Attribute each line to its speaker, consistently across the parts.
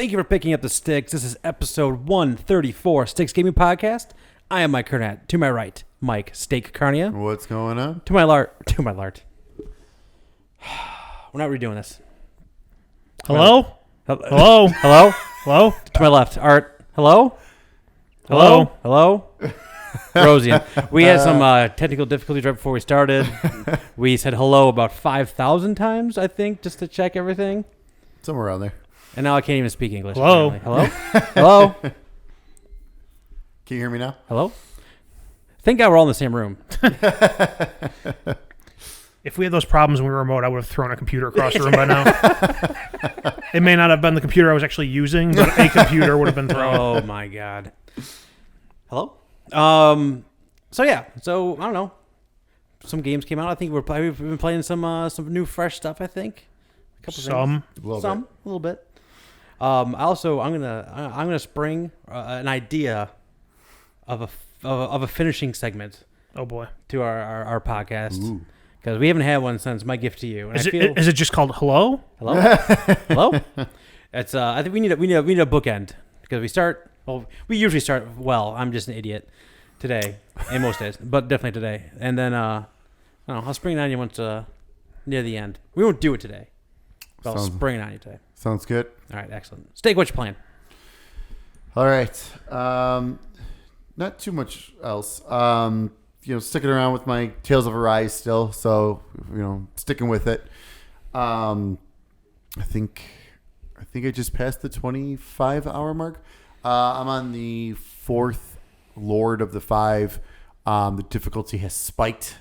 Speaker 1: Thank you for picking up the sticks. This is episode 134, Sticks Gaming Podcast. I am Mike Kernat. To my right, Mike Steak Carnia.
Speaker 2: What's going on?
Speaker 1: To my lart. We're not redoing this.
Speaker 3: Hello?
Speaker 1: Hello? Hello?
Speaker 3: Hello?
Speaker 1: To my left, Art. Hello?
Speaker 3: Hello?
Speaker 1: Hello? Rosian. We had some technical difficulties right before we started. We said hello about 5,000 times, I think, just to check everything.
Speaker 2: Somewhere around there.
Speaker 1: And now I can't even speak English.
Speaker 3: Hello?
Speaker 1: Apparently. Hello? Hello?
Speaker 2: Can you hear me now?
Speaker 1: Hello? Thank God we're all in the same room.
Speaker 3: If we had those problems when we were remote, I would have thrown a computer across the room by now. It may not have been the computer I was actually using, but a computer would have been thrown.
Speaker 1: Oh, my God. Hello? So I don't know. Some games came out. I think we've been playing some new fresh stuff, I think. A couple
Speaker 3: Some.
Speaker 1: things. A little bit. I'm gonna spring an idea of a finishing segment.
Speaker 3: Oh boy!
Speaker 1: To our podcast because we haven't had one since my gift to you. And
Speaker 3: is it just called Hello?
Speaker 1: Hello? Hello? It's I think we need a bookend because we usually start well. I'm just an idiot today and most days, but definitely today. And then I don't know. I'll spring it on you once near the end. We won't do it today. But I'll spring it on you today.
Speaker 2: Sounds good.
Speaker 1: All right, excellent. Steak, what you playing?
Speaker 2: All right. Not too much else. Sticking around with my Tales of Arise still, so sticking with it. I think I just passed the 25-hour mark. I'm on the 4th Lord of the 5. The difficulty has spiked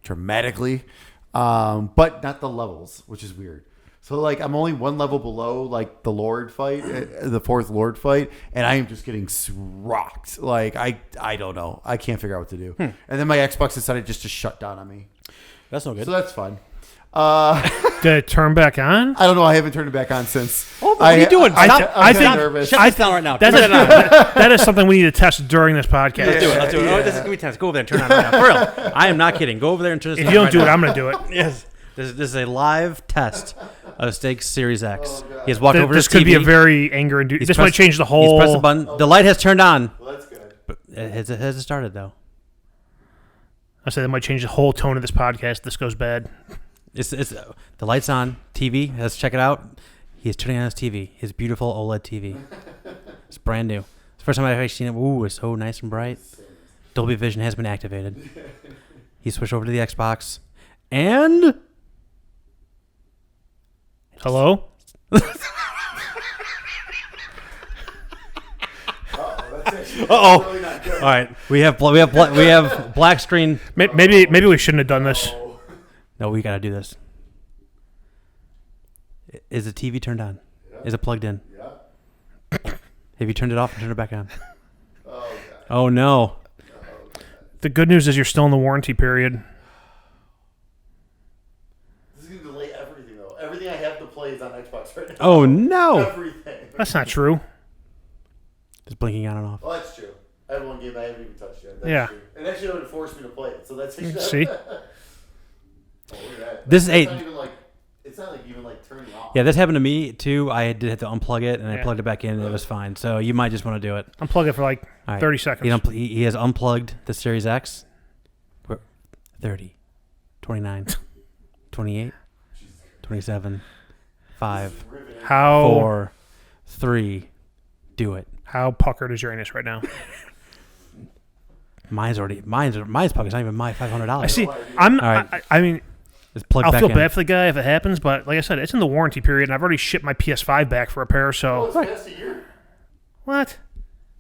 Speaker 2: dramatically, but not the levels, which is weird. So, I'm only one level below, the Lord fight, the 4th Lord fight, and I am just getting rocked. I don't know. I can't figure out what to do. And then my Xbox decided just to shut down on me.
Speaker 1: That's no good.
Speaker 2: So that's fun.
Speaker 3: Did it turn back on?
Speaker 2: I don't know. I haven't turned it back on since.
Speaker 1: Oh, what are you doing?
Speaker 3: I think
Speaker 2: nervous.
Speaker 1: Shut this down right now.
Speaker 3: That is something we need to test during this podcast.
Speaker 1: Let's do it. Oh, this is going to be tense. Go over there and turn it on right now. For real. I am not kidding. Go over there and turn this on.
Speaker 3: If you don't do it, I'm going to do it.
Speaker 1: Yes. This is a live test of Steak's Series X. He has walked over to
Speaker 3: This
Speaker 1: his TV.
Speaker 3: could be a very anger-inducing. This might change the whole...
Speaker 1: He's pressed the button. The light has turned on.
Speaker 2: Well, that's good.
Speaker 1: But it hasn't started, though.
Speaker 3: I say that might change the whole tone of this podcast. This goes bad.
Speaker 1: It's the light's on. TV. Let's check it out. He is turning on his TV. His beautiful OLED TV. It's brand new. It's the first time I've actually seen it. Ooh, it's so nice and bright. Dolby Vision has been activated. He switched over to the Xbox. And...
Speaker 3: Hello?
Speaker 1: Uh-oh. Really not good. All right. We have black screen.
Speaker 3: Maybe we shouldn't have done this.
Speaker 1: No, we got to do this. Is the TV turned on? Yeah. Is it plugged in?
Speaker 2: Yeah.
Speaker 1: Have you turned it off and turned it back on?
Speaker 2: Oh, God.
Speaker 1: Oh, no.
Speaker 3: The good news is you're still in the warranty period.
Speaker 2: This is going to delay everything, though. Everything I have to play is on Xbox right now.
Speaker 1: Oh, no.
Speaker 2: Everything.
Speaker 3: That's not true.
Speaker 1: Just blinking on and off.
Speaker 2: Well, that's true. I have one game I haven't even touched yet. That's
Speaker 3: Yeah.
Speaker 2: true. And actually, it would force me to play it. So that's...
Speaker 3: See?
Speaker 2: Oh, look at that.
Speaker 1: This is
Speaker 2: it's not even turning off.
Speaker 1: Yeah, this happened to me, too. I did have to unplug it, and I plugged it back in, and it was fine. So you might just want to do it.
Speaker 3: Unplug it for 30 seconds.
Speaker 1: He has unplugged the Series X. 30, 29, 28, 27, 5, 4, 3. Do it.
Speaker 3: How puckered is your anus right now?
Speaker 1: Mine's puckered. It's not even my $500.
Speaker 3: I see.
Speaker 1: All right.
Speaker 3: I mean,
Speaker 1: it's plugged
Speaker 3: I'll
Speaker 1: back
Speaker 3: feel
Speaker 1: in.
Speaker 3: bad for the guy if it happens, but like I said, it's in the warranty period, and I've already shipped my PS5 back for repair. So
Speaker 2: It's past a year.
Speaker 3: What?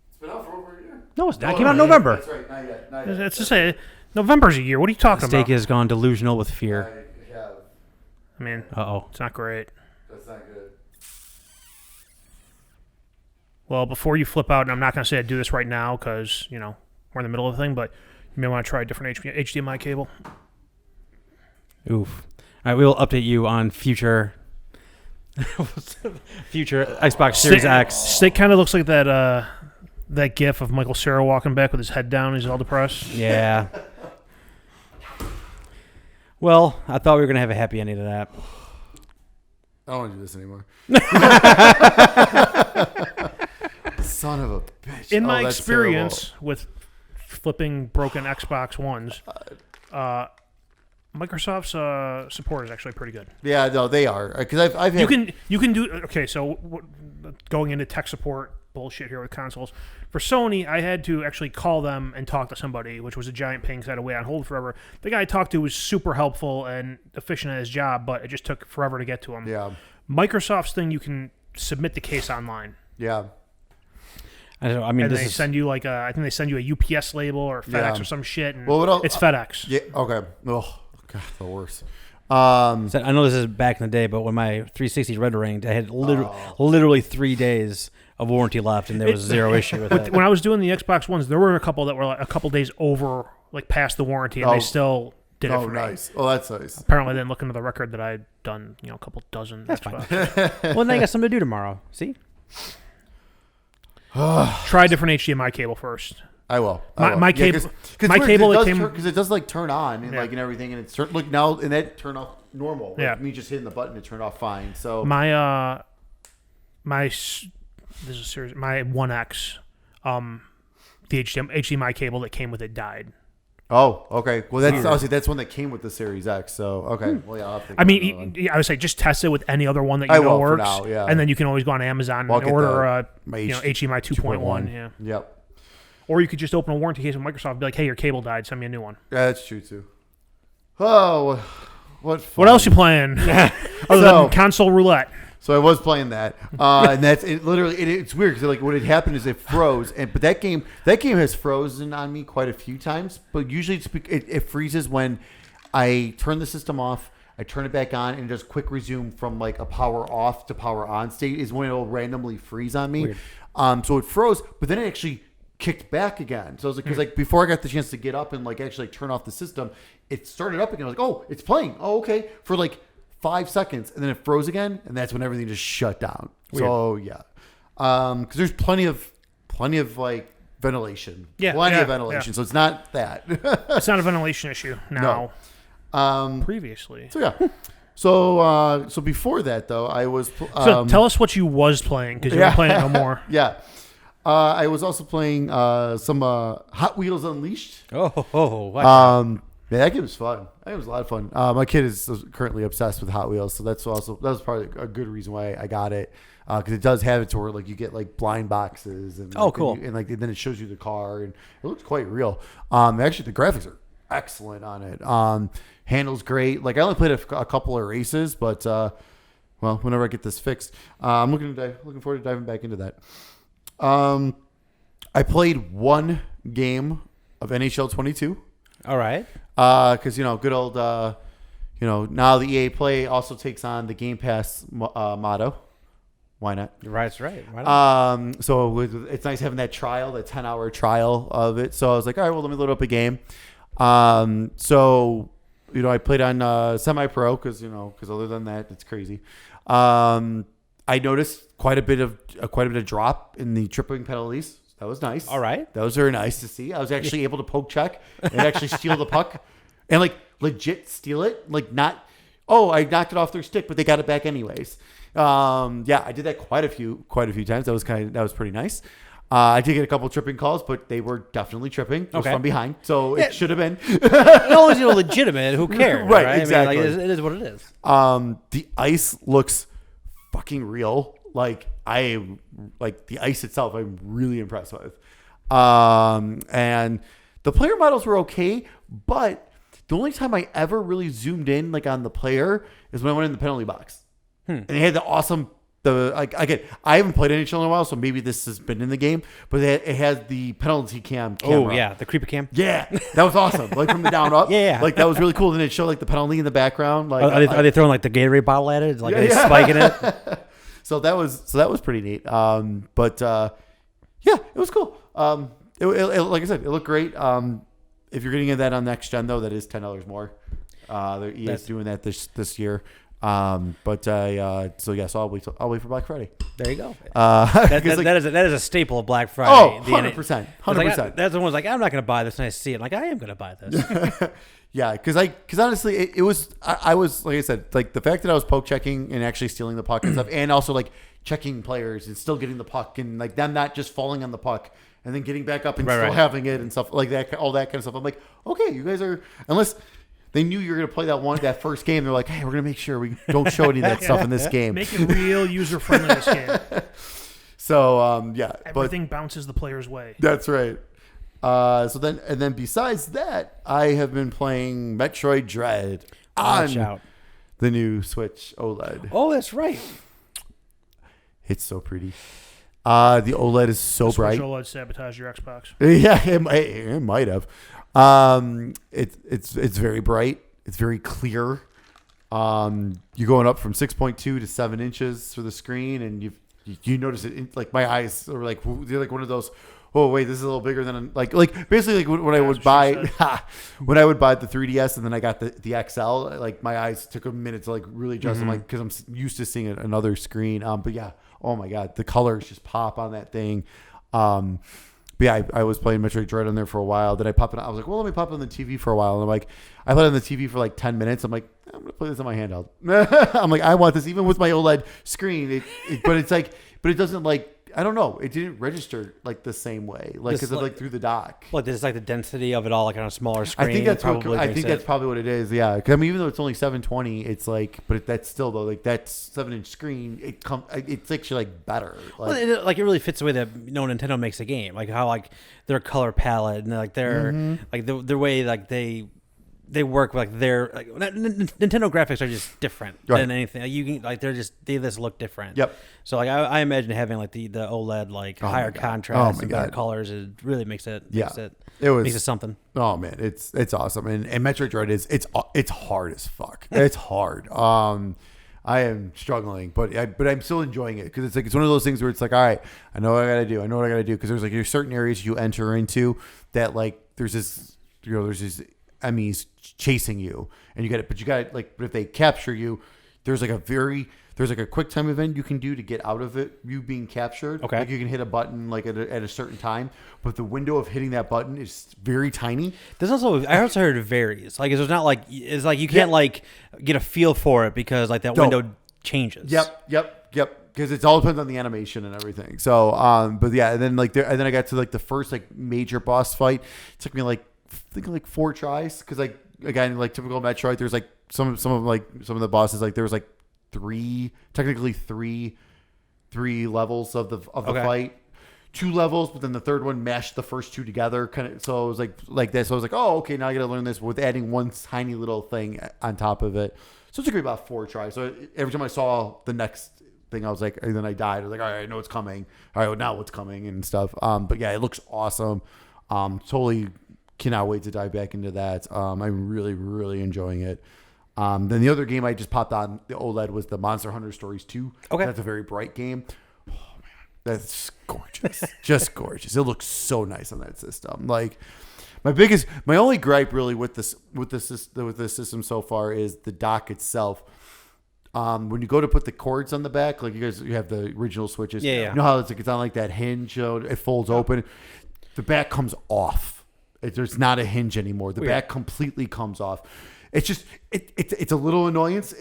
Speaker 2: It's been out for over a year.
Speaker 1: No, it came out in November.
Speaker 2: That's right. Not yet.
Speaker 3: It's to say November's a year. What are you talking
Speaker 1: Steak
Speaker 3: about?
Speaker 1: has gone delusional with fear.
Speaker 3: I mean, it's not great.
Speaker 2: That's not good.
Speaker 3: Well, before you flip out, and I'm not going to say I'd do this right now because, we're in the middle of the thing, but you may want to try a different HDMI cable.
Speaker 1: Oof. All right, we will update you on future Xbox Series X.
Speaker 3: Steak kind of looks like that gif of Michael Cera walking back with his head down. He's all depressed.
Speaker 1: Yeah. Well, I thought we were going to have a happy ending to that.
Speaker 2: I don't want to do this anymore. Son of a bitch.
Speaker 3: In my
Speaker 2: that's
Speaker 3: experience with flipping broken Xbox Ones, Microsoft's support is actually pretty good.
Speaker 2: Yeah, no, they are. Because I've had...
Speaker 3: You can do... Okay, so going into tech support bullshit here with consoles. For Sony, I had to actually call them and talk to somebody, which was a giant pain because I had to wait on hold forever. The guy I talked to was super helpful and efficient at his job, but it just took forever to get to him.
Speaker 2: Yeah.
Speaker 3: Microsoft's thing, you can submit the case online.
Speaker 2: Yeah.
Speaker 1: I don't know. I mean,
Speaker 3: And they send you like I think they send you a UPS label or FedEx or some shit. And it's FedEx.
Speaker 2: Yeah. Okay. Oh God, the worst.
Speaker 1: So I know this is back in the day, but when my 360 rendering, I had literally 3 days of warranty left, and there was zero issue with it.
Speaker 3: When I was doing the Xbox Ones, there were a couple that were like a couple days over, like past the warranty, and they still did it for me.
Speaker 2: Oh, nice. Oh, that's nice.
Speaker 3: Apparently, I didn't look into the record that I'd done, a couple dozen.
Speaker 1: That's fine. Well, then I got something to do tomorrow. See?
Speaker 2: Try
Speaker 3: a different HDMI cable first.
Speaker 2: I will.
Speaker 3: My cable that came
Speaker 2: because it does like turn on and and everything, and it's look now and that turn off normal. Like me just hitting the button, it turned off fine. So
Speaker 3: my this is serious. My 1X, the HDMI cable that came with it died.
Speaker 2: Oh, okay. Well, that's obviously that's one that came with the Series X. So okay. Well, yeah. I'll have to
Speaker 3: I would say just test it with any other one that you know works,
Speaker 2: for now, yeah.
Speaker 3: And then you can always go on Amazon and order HDMI 2.1. Yeah.
Speaker 2: Yep.
Speaker 3: Or you could just open a warranty case with Microsoft and be like, hey, your cable died. Send me a new one.
Speaker 2: Yeah, that's true, too. Oh, what fun.
Speaker 3: What else you playing? Other than console roulette.
Speaker 2: So I was playing that. And that's it. Literally, it's weird because like what had happened is it froze. But that game has frozen on me quite a few times. But usually it freezes when I turn the system off. I turn it back on and just quick resume from like a power off to power on state is when it'll randomly freeze on me. Weird. So it froze, but then it actually kicked back again. So I was like, because like before I got the chance to get up and like actually turn off the system, it started up again. I was like, oh, it's playing. Oh, okay. For like 5 seconds, and then it froze again, and that's when everything just shut down. Weird. So yeah, because there's plenty of like ventilation.
Speaker 3: Yeah,
Speaker 2: plenty of ventilation. Yeah. So it's not that.
Speaker 3: It's not a ventilation issue now.
Speaker 2: No.
Speaker 3: Previously.
Speaker 2: So yeah. So before that though, I was.
Speaker 3: So tell us what you was playing because you're not playing it no more.
Speaker 2: Yeah. I was also playing some Hot Wheels Unleashed.
Speaker 1: Wow.
Speaker 2: Yeah, that game was fun. That was a lot of fun. My kid is currently obsessed with Hot Wheels, so that was probably a good reason why I got it because it does have it to where like you get like blind boxes and
Speaker 1: cool,
Speaker 2: and then it shows you the car and it looks quite real. Actually, the graphics are excellent on it. Handles great. Like I only played a couple of races, but well, whenever I get this fixed, I'm looking forward to diving back into that. I played one game of NHL 22.
Speaker 1: All right.
Speaker 2: Because good old, now the EA Play also takes on the Game Pass motto. Why not?
Speaker 1: Right, that's right. Why not?
Speaker 2: So it's nice having that 10-hour trial of it. So I was like, all right, well, let me load up a game. So I played on semi-pro because other than that, it's crazy. I noticed quite a bit of drop in the tripping penalties. That was nice.
Speaker 1: All right.
Speaker 2: That was very nice to see. I was actually able to poke check and actually steal the puck and like legit steal it. Like not, I knocked it off their stick, but they got it back anyways. I did that quite a few times. That was pretty nice. I did get a couple tripping calls, but they were definitely tripping. It was from behind, so it should have been.
Speaker 1: As legitimate. Who cares?
Speaker 2: Right, exactly.
Speaker 1: I mean, it is what it is.
Speaker 2: The ice looks fucking real. Like the ice itself, I'm really impressed with. And the player models were okay, but the only time I ever really zoomed in like on the player is when I went in the penalty box. And they had the awesome I haven't played NHL in a while, so maybe this has been in the game, but it has the penalty camera.
Speaker 1: Oh yeah, the creeper cam.
Speaker 2: Yeah, that was awesome. Like from the down up.
Speaker 1: Yeah,
Speaker 2: like that was really cool. Then it showed like the penalty in the background. Like
Speaker 1: are they throwing like the Gatorade bottle at it? Like are they spiking it?
Speaker 2: So that was pretty neat. But it was cool. It like I said, it looked great. If you're getting that on next gen though, that is $10 more. EA's doing that this year. But so I'll wait for Black Friday.
Speaker 1: There you go.
Speaker 2: 'Cause,
Speaker 1: That is a staple of Black Friday.
Speaker 2: Oh,
Speaker 1: The
Speaker 2: 100%. 100%.
Speaker 1: That's the one's like, I'm not going to buy this, and I see it. Like, I am going to buy this.
Speaker 2: Yeah, because honestly, it was I was, like I said, like the fact that I was poke checking and actually stealing the puck and stuff, and also like checking players and still getting the puck and like them not just falling on the puck and then getting back up and still having it and stuff like that, all that kind of stuff. I'm like, okay, you guys are, unless they knew you were going to play that first game, they're like, hey, we're going to make sure we don't show any of that stuff in this game.
Speaker 3: Make it real user friendly this game.
Speaker 2: So
Speaker 3: everything bounces the player's way.
Speaker 2: That's right. So then besides that, I have been playing Metroid Dread on the new Switch OLED.
Speaker 1: Oh, that's right.
Speaker 2: It's so pretty. The OLED is so bright.
Speaker 3: Switch OLED sabotaged your Xbox.
Speaker 2: Yeah, it might have. It's very bright. It's very clear. You're going up from 6.2 to 7 inches for the screen, and you notice it. Like my eyes are like they're like one of those. Oh wait, this is a little bigger than like basically like when I would buy when I would buy the 3DS and then I got the XL. Like my eyes took a minute to like really adjust. I'm like, because I'm used to seeing another screen. But yeah, oh my god, the colors just pop on that thing. But yeah, I was playing Metroid Dread on there for a while. Then I popped it. I was like, well, let me pop it on the TV for a while. And I'm like, I played on the TV for like 10 minutes. I'm like, I'm gonna play this on my handheld. I'm like, I want this even with my OLED screen. But it doesn't like. I don't know. It didn't register like the same way, like because of like through the dock.
Speaker 1: Like there's like the density of it all, like on a smaller screen.
Speaker 2: I think that's probably what it is. Yeah, because I mean, even though it's only 720, it's like, but that's still though like that 7-inch screen. It's actually like better. Like,
Speaker 1: well, it really fits the way that Nintendo makes a game, like how like their color palette and like their like the way like they work like their like Nintendo graphics are just different than anything. Like, you can like they just look different.
Speaker 2: Yep.
Speaker 1: So like I imagine having like the OLED like higher contrast and better colors, it really makes it makes it something.
Speaker 2: Oh man, it's awesome. And Metroid Dread it's hard as fuck. It's hard. I am struggling, but I'm still enjoying it because it's one of those things where it's like, all right, I know what I gotta do because there's certain areas you enter into that like there's these enemies chasing you and you got it, but if they capture you, there's like a quick time event you can do to get out of it, you being captured.
Speaker 1: Okay.
Speaker 2: Like you can hit a button like at a certain time, but the window of hitting that button is very tiny.
Speaker 1: I also heard it varies. Like it's not like it's like you can't like get a feel for it because like that window changes.
Speaker 2: Yep. Because it all depends on the animation and everything. So, but yeah, and then I got to like the first like major boss fight. It took me like I think like 4 tries because like again like typical Metroid, there's like some of the bosses like there was like three levels of the fight, 2 levels, but then the third one mashed the first 2 together kind of. So it was like this. So I was like, oh okay, now I got to learn this with adding one tiny little thing on top of it. So it took me about 4 tries. So every time I saw the next thing, I was like, and then I died. I was like, all right, I know it's coming. All right, well, now what's coming and stuff. But yeah, it looks awesome. Totally cannot wait to dive back into that. I'm really, really enjoying it. Then the other game I just popped on the OLED was the Monster Hunter Stories 2.
Speaker 1: Okay.
Speaker 2: That's a very bright game. Oh man, that's gorgeous. Just gorgeous. It looks so nice on that system. Like my only gripe really with the system so far is the dock itself. When you go to put the cords on the back, like you have the original Switches.
Speaker 1: Yeah.
Speaker 2: You know how it's on like that hinge, it folds open. The back comes off. There's not a hinge anymore. The back completely comes off. It's just it's a little annoyance.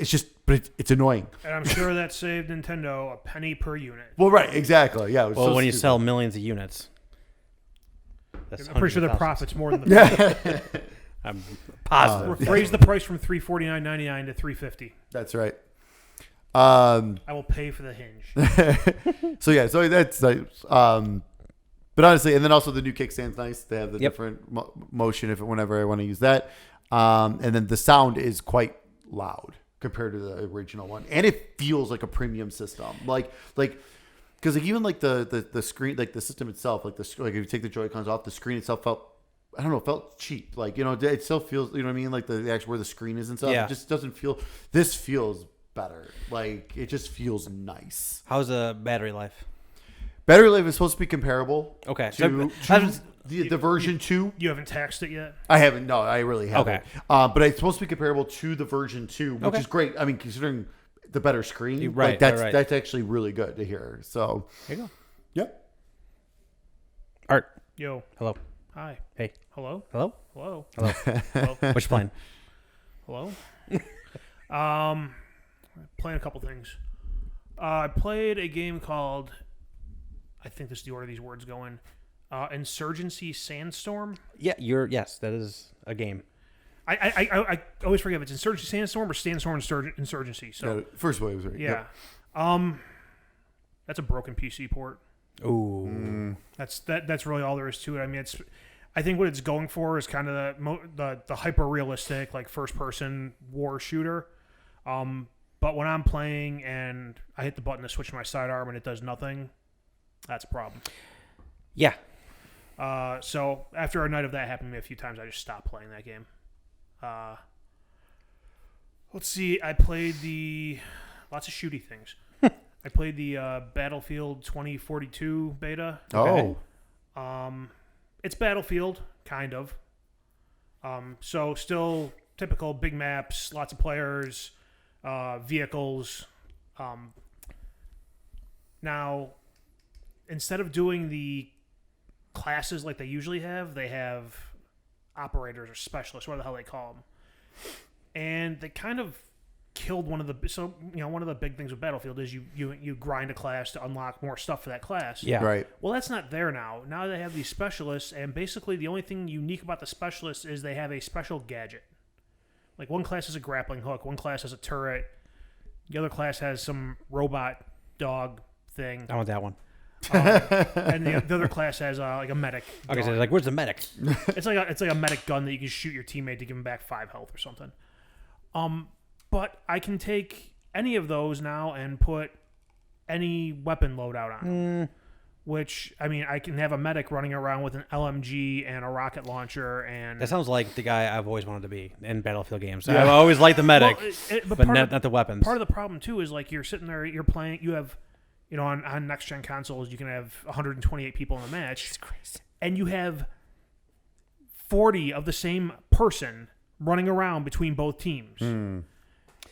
Speaker 2: But it's annoying.
Speaker 3: And I'm sure that saved Nintendo a penny per unit.
Speaker 2: Well, right, exactly. Yeah.
Speaker 1: Well, when you sell millions of units,
Speaker 3: I'm pretty sure the profit's more than the.
Speaker 1: I'm positive.
Speaker 3: Raise the price from $349.99 to $350.
Speaker 2: That's right.
Speaker 3: I will pay for the hinge.
Speaker 2: So that's but honestly, and then also the new kickstand's nice. They have the different motion whenever I want to use that. And then the sound is quite loud compared to the original one, and it feels like a premium system. Like because even like the screen, like the system itself, like if you take the Joy-Cons off, the screen itself felt cheap. Like it still feels, you know what I mean? Like the actual where the screen is and stuff.
Speaker 1: Yeah.
Speaker 2: It just doesn't feel. This feels better. Like it just feels nice.
Speaker 1: How's the battery life?
Speaker 2: Battery life is supposed to be comparable.
Speaker 1: Okay.
Speaker 2: To The version 2.
Speaker 3: You haven't taxed it yet?
Speaker 2: I haven't. No, I really haven't.
Speaker 1: Okay.
Speaker 2: But it's supposed to be comparable to the version 2, which
Speaker 1: Okay.
Speaker 2: is great. I mean, considering the better screen,
Speaker 1: Right,
Speaker 2: like that's
Speaker 1: right.
Speaker 2: that's actually really good to hear. So,
Speaker 1: There you go.
Speaker 2: yep.
Speaker 1: Art.
Speaker 3: Yo.
Speaker 1: Hello.
Speaker 3: Hi.
Speaker 1: Hey.
Speaker 3: Hello?
Speaker 1: Hello.
Speaker 3: Hello?
Speaker 1: Hello.
Speaker 3: Hello?
Speaker 1: Which plane?
Speaker 3: Hello? Playing a couple things. I played a game called, I think this is the order these words go in, Insurgency Sandstorm.
Speaker 1: Yeah, yes, that is a game.
Speaker 3: I always forget if it's Insurgency Sandstorm or Sandstorm Insurgency. So
Speaker 2: Yeah, first wave was right.
Speaker 3: yeah.
Speaker 2: Yep.
Speaker 3: That's a broken PC port.
Speaker 1: Ooh.
Speaker 3: That's really all there is to it. I mean, I think what it's going for is kind of the hyper realistic, like first person war shooter. But when I'm playing and I hit the button to switch my sidearm and it does nothing, that's a problem.
Speaker 1: Yeah.
Speaker 3: So after a night of that happened to me a few times, I just stopped playing that game. Let's see. I played lots of shooty things. I played the Battlefield 2042 beta.
Speaker 2: Oh.
Speaker 3: It's Battlefield, kind of. So still typical big maps, lots of players, vehicles. Now, instead of doing the classes like they usually have, they have operators or specialists, whatever the hell they call them. And they kind of killed one of the big things with Battlefield is you grind a class to unlock more stuff for that class.
Speaker 1: Yeah.
Speaker 2: Right.
Speaker 3: Well, that's not there now. Now they have these specialists, and basically the only thing unique about the specialists is they have a special gadget. Like one class has a grappling hook, one class has a turret, the other class has some robot dog thing,
Speaker 1: I want that one.
Speaker 3: and the other class has like a medic.
Speaker 1: Okay, so
Speaker 3: dog.
Speaker 1: like, where's the medic?
Speaker 3: It's like a medic gun that you can shoot your teammate to give him back 5 health or something. But I can take any of those now and put any weapon loadout on. Which, I mean, I can have a medic running around with an LMG and a rocket launcher, and
Speaker 1: That sounds like the guy I've always wanted to be in Battlefield games. I've always liked the medic,
Speaker 3: Well,
Speaker 1: but not the weapons.
Speaker 3: Part of the problem too is like you're sitting there, you're playing, you have, on next gen consoles, you can have 128 people in a match.
Speaker 1: It's crazy.
Speaker 3: And you have 40 of the same person running around between both teams. And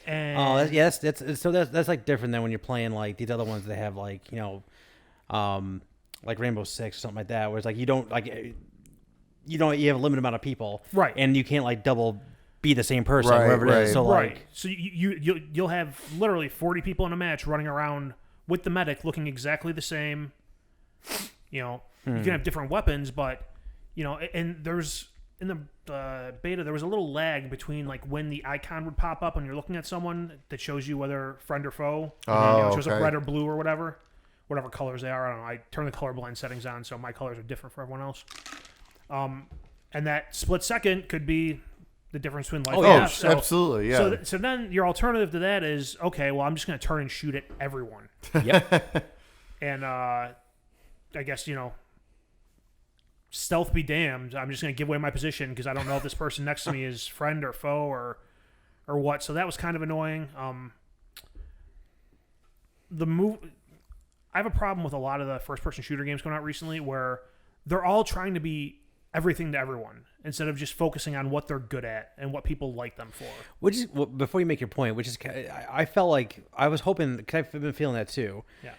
Speaker 1: that's like different than when you're playing like these other ones that have like like Rainbow Six or something like that, where it's like you have a limited amount of people,
Speaker 3: Right.
Speaker 1: And you can't like double be the same person,
Speaker 2: Right,
Speaker 1: wherever it is.
Speaker 2: right.
Speaker 1: So
Speaker 3: right.
Speaker 1: like,
Speaker 3: So you'll have literally 40 people in a match running around with the medic looking exactly the same. You can have different weapons, but and there's in the beta there was a little lag between like when the icon would pop up when you're looking at someone that shows you whether friend or foe. It shows up red or blue or whatever colors they are. I don't know. I turn the colorblind settings on, so my colors are different for everyone else. And that split second could be the difference between life and death. So,
Speaker 2: absolutely, yeah.
Speaker 3: So then your alternative to that is, okay, well, I'm just going to turn and shoot at everyone.
Speaker 1: yep.
Speaker 3: And I guess, stealth be damned. I'm just going to give away my position because I don't know if this person next to me is friend or foe or what. So that was kind of annoying. I have a problem with a lot of the first-person shooter games coming out recently where they're all trying to be everything to everyone instead of just focusing on what they're good at and what people like them for.
Speaker 1: Which is before you make your point, which is I felt like I was hoping, because I've been feeling that too.
Speaker 3: Yeah.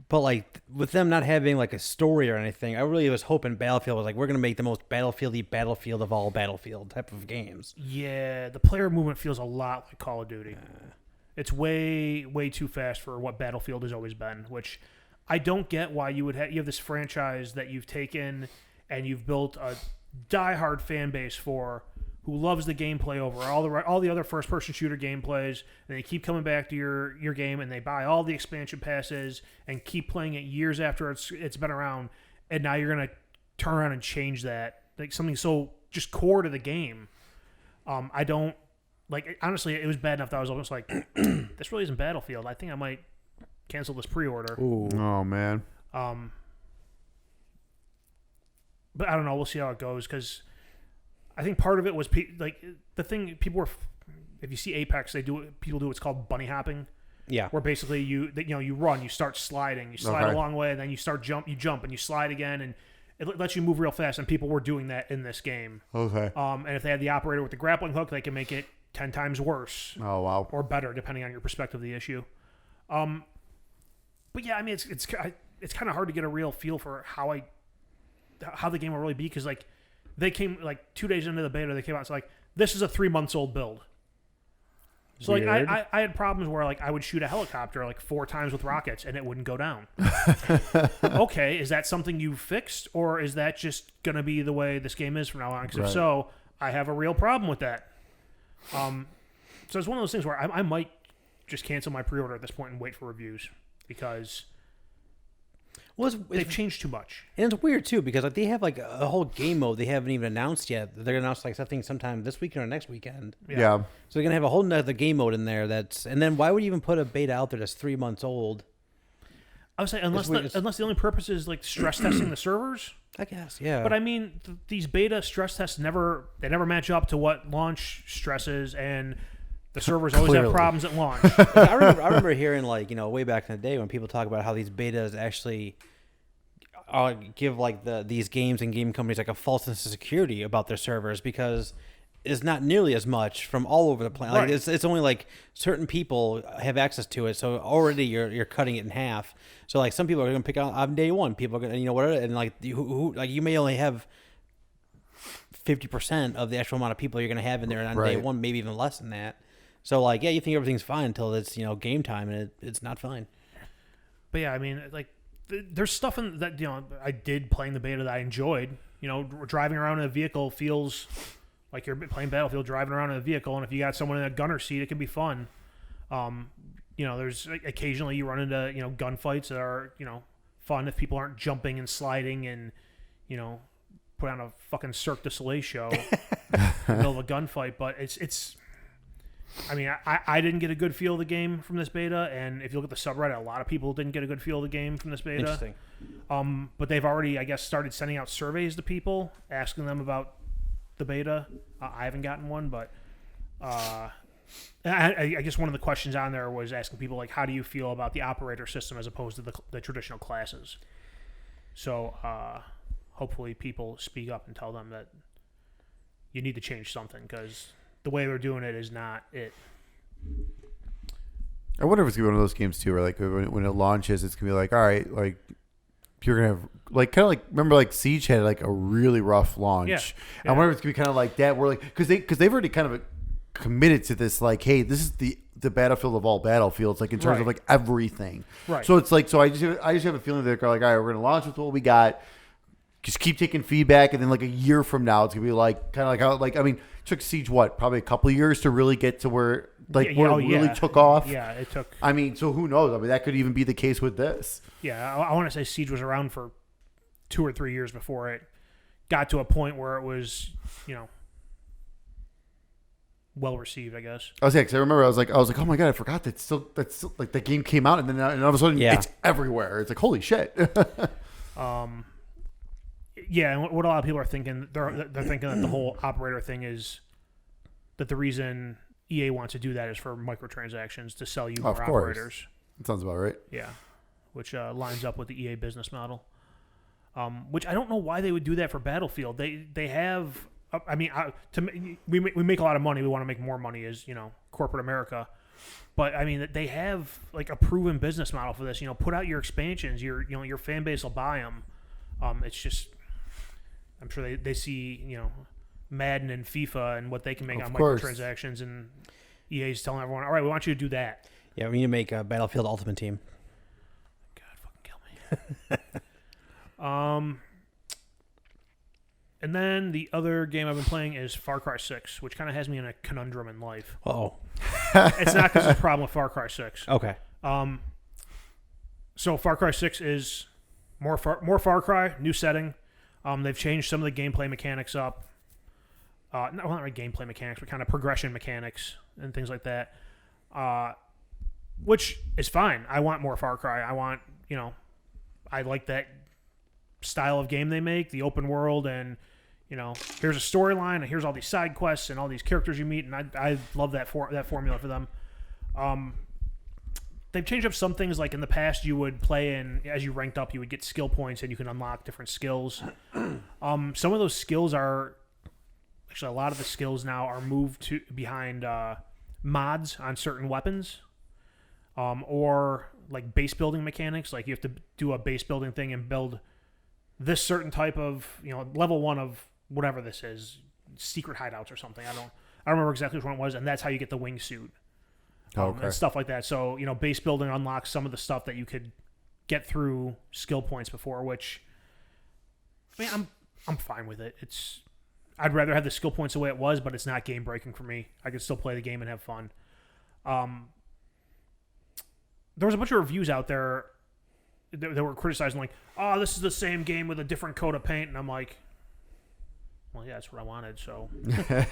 Speaker 1: But like with them not having like a story or anything, I really was hoping Battlefield was like, we're gonna make the most Battlefield-y Battlefield of all Battlefield type of games.
Speaker 3: Yeah, the player movement feels a lot like Call of Duty. It's way, way too fast for what Battlefield has always been, which I don't get why you have this franchise that you've taken and you've built a diehard fan base for who loves the gameplay over all the other first-person shooter gameplays, and they keep coming back to your game, and they buy all the expansion passes and keep playing it years after it's been around, and now you're going to turn around and change that, like something so just core to the game. I don't... Like, honestly, it was bad enough that I was almost like, this really isn't Battlefield. I think I might cancel this pre-order.
Speaker 1: Ooh.
Speaker 2: Oh, man.
Speaker 3: But I don't know. We'll see how it goes, because I think part of it was, the thing people were... If you see Apex, people do what's called bunny hopping.
Speaker 1: Yeah.
Speaker 3: Where basically you run, you start sliding. You slide
Speaker 2: Okay.
Speaker 3: a long way, and then you jump, and you slide again, it lets you move real fast, and people were doing that in this game.
Speaker 2: Okay.
Speaker 3: And if they had the operator with the grappling hook, they can make it 10 times worse.
Speaker 2: Oh wow.
Speaker 3: Or better, depending on your perspective of the issue. But yeah, I mean, it's kind of hard to get a real feel for how the game will really be, because like they came like 2 days into the beta, they came out and like, this is a 3 months old build. So like I had problems where like I would shoot a helicopter like 4 times with rockets and it wouldn't go down. Okay, is that something you fixed, or is that just gonna be the way this game is from now on? Because if so, I have a real problem with that. So it's one of those things where I might just cancel my pre-order at this point and wait for reviews, because they've changed too much.
Speaker 1: And it's weird too, because like they have like a whole game mode they haven't even announced yet. They're gonna announce like something sometime this weekend or next weekend.
Speaker 2: Yeah.
Speaker 1: So they're gonna have a whole nother game mode in there. And then why would you even put a beta out there that's 3 months old?
Speaker 3: I would say unless the only purpose is like stress testing the servers.
Speaker 1: I guess, yeah.
Speaker 3: But I mean, these beta stress tests never match up to what launch stress is, and the servers always have problems at launch.
Speaker 1: I remember hearing like, way back in the day when people talk about how these betas actually give like these games and game companies like a false sense of security about their servers, because it's not nearly as much from all over the planet. Like it's only like certain people have access to it, so already you're cutting it in half. So like some people are gonna pick out on day one, people are gonna whatever, and like who like you may only have 50% of the actual amount of people you're gonna have in there on day one, maybe even less than that. So like you think everything's fine until it's game time, and it's not fine.
Speaker 3: But yeah, I mean, like there's stuff in that I did playing the beta that I enjoyed. Driving around in a vehicle feels like you're playing Battlefield, driving around in a vehicle, and if you got someone in a gunner seat, it can be fun. There's occasionally you run into gunfights that are fun if people aren't jumping and sliding and put on a fucking Cirque du Soleil show in the middle of a gunfight. But it's I mean, I didn't get a good feel of the game from this beta, and if you look at the subreddit, a lot of people didn't get a good feel of the game from this beta.
Speaker 1: Interesting.
Speaker 3: But they've already, I guess, started sending out surveys to people, asking them about the beta. I haven't gotten one, but I guess one of the questions on there was asking people, like, how do you feel about the operator system as opposed to the traditional classes? So hopefully people speak up and tell them that you need to change something, because the way they're doing it is not it.
Speaker 2: I wonder if it's gonna be one of those games too, where like when it launches, it's gonna be like, all right, like you're gonna have like kind of like, remember like Siege had like a really rough launch.
Speaker 3: Yeah.
Speaker 2: I wonder if it's gonna be kind of like that, where like because they've already kind of committed to this, like, hey, this is the battlefield of all battlefields, like in terms of like everything. Right. So it's like, so I just have a feeling that they're like, all right, we're gonna launch with what we got. Just keep taking feedback, and then like a year from now, it's gonna be like kind of like how, like, I mean, it took Siege probably a couple of years to really get to where it really took off.
Speaker 3: Yeah, it took.
Speaker 2: I mean, so who knows? I mean, that could even be the case with this.
Speaker 3: Yeah, I want to say Siege was around for 2 or 3 years before it got to a point where it was, well received, I guess.
Speaker 2: I was I remember I was like, oh my god, I forgot that's still like the game came out, and then all of a sudden it's everywhere. It's like, holy shit.
Speaker 3: Yeah, and what a lot of people are thinking, they're thinking that the whole operator thing is that the reason EA wants to do that is for microtransactions to sell you more operators.
Speaker 2: That sounds about right.
Speaker 3: Yeah, which lines up with the EA business model. Which I don't know why they would do that for Battlefield. They have, I mean, we make a lot of money. We want to make more money as corporate America. But I mean, they have like a proven business model for this. Put out your expansions. Your fan base will buy them. It's just, I'm sure they see, Madden and FIFA and what they can make on microtransactions, and EA's telling everyone, all right, we want you to do that.
Speaker 1: Yeah, we need to make a Battlefield Ultimate Team.
Speaker 3: God, fucking kill me. And then the other game I've been playing is Far Cry 6, which kind of has me in a conundrum in life.
Speaker 1: Uh-oh.
Speaker 3: It's not because there's a problem with Far Cry 6.
Speaker 1: Okay.
Speaker 3: So Far Cry 6 is more Far Cry, new setting. They've changed some of the gameplay mechanics up. Not really gameplay mechanics, but kind of progression mechanics and things like that. Which is fine. I want more Far Cry. I want, I like that style of game they make, the open world, and, here's a storyline, and here's all these side quests and all these characters you meet, and I love that formula for them. they've changed up some things. Like in the past, you would play and as you ranked up, you would get skill points and you can unlock different skills. Some of those skills are actually a lot of the skills now are moved to behind mods on certain weapons, or like base building mechanics. Like you have to do a base building thing and build this certain type of level 1 of whatever this is, secret hideouts or something. I don't remember exactly which one it was, and that's how you get the wingsuit. And stuff like that. So, base building unlocks some of the stuff that you could get through skill points before, which, I mean, I'm fine with it. I'd rather have the skill points the way it was, but it's not game breaking for me. I can still play the game and have fun. There was a bunch of reviews out there that were criticizing, like, oh, this is the same game with a different coat of paint, and I'm like, well, yeah, that's what I wanted, so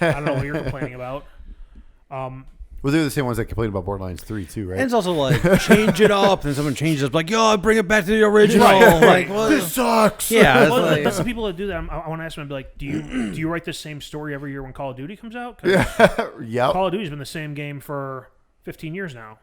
Speaker 3: I don't know what you're complaining about.
Speaker 2: Well, they're the same ones that complained about Borderlands 3 too, right?
Speaker 1: And it's also like, change it up. And someone changes it. Like, yo, bring it back to the original.
Speaker 3: Right.
Speaker 1: Like, well,
Speaker 2: this sucks.
Speaker 1: Yeah.
Speaker 3: Well,
Speaker 1: like,
Speaker 3: that's the people that do that. I want to ask them, I'd be like, do you write the same story every year when Call of Duty comes out?
Speaker 2: Yeah. Yep.
Speaker 3: Call of Duty's been the same game for 15 years now.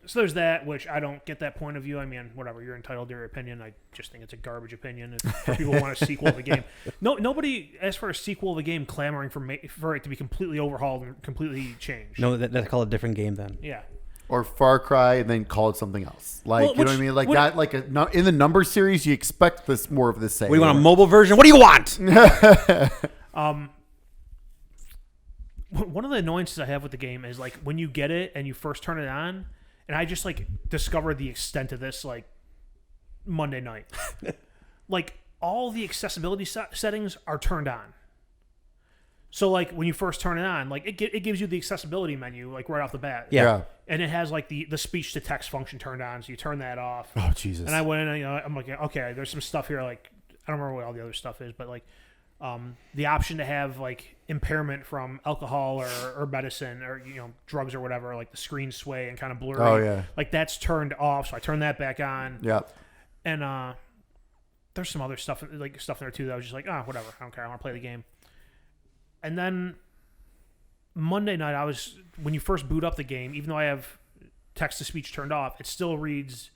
Speaker 3: So there's that, which I don't get that point of view. I mean, whatever, you're entitled to your opinion. I just think it's a garbage opinion. If people want a sequel of the game, nobody asked for a sequel of the game clamoring for it to be completely overhauled and completely changed.
Speaker 1: no, that's called a different game then.
Speaker 3: Yeah.
Speaker 2: Or Far Cry and then call it something else. Like,
Speaker 3: Well,
Speaker 2: you know what I mean? Like that, like in the number series, you expect this more of the same.
Speaker 1: What do you want, a mobile version? What do you want?
Speaker 3: One of the annoyances I have with the game is like when you get it and you first turn it on, and I just like discovered the extent of this like Monday night. Like all the accessibility settings are turned on. So like when you first turn it on, like it gives you the accessibility menu like right off the bat.
Speaker 2: Yeah.
Speaker 3: And it has like the speech to text function turned on, so you turn that off.
Speaker 2: Oh Jesus.
Speaker 3: And I went in and I'm like, okay, there's some stuff here like I don't remember what all the other stuff is, but like the option to have like impairment from alcohol or medicine or drugs or whatever, like the screen sway and kind of blurry.
Speaker 2: Oh yeah.
Speaker 3: Like that's turned off, so I turned that back on.
Speaker 2: Yeah.
Speaker 3: And there's some other stuff in there too that I was just like, whatever, I don't care, I want to play the game. And then Monday night, when you first boot up the game, even though I have text to speech turned off, it still reads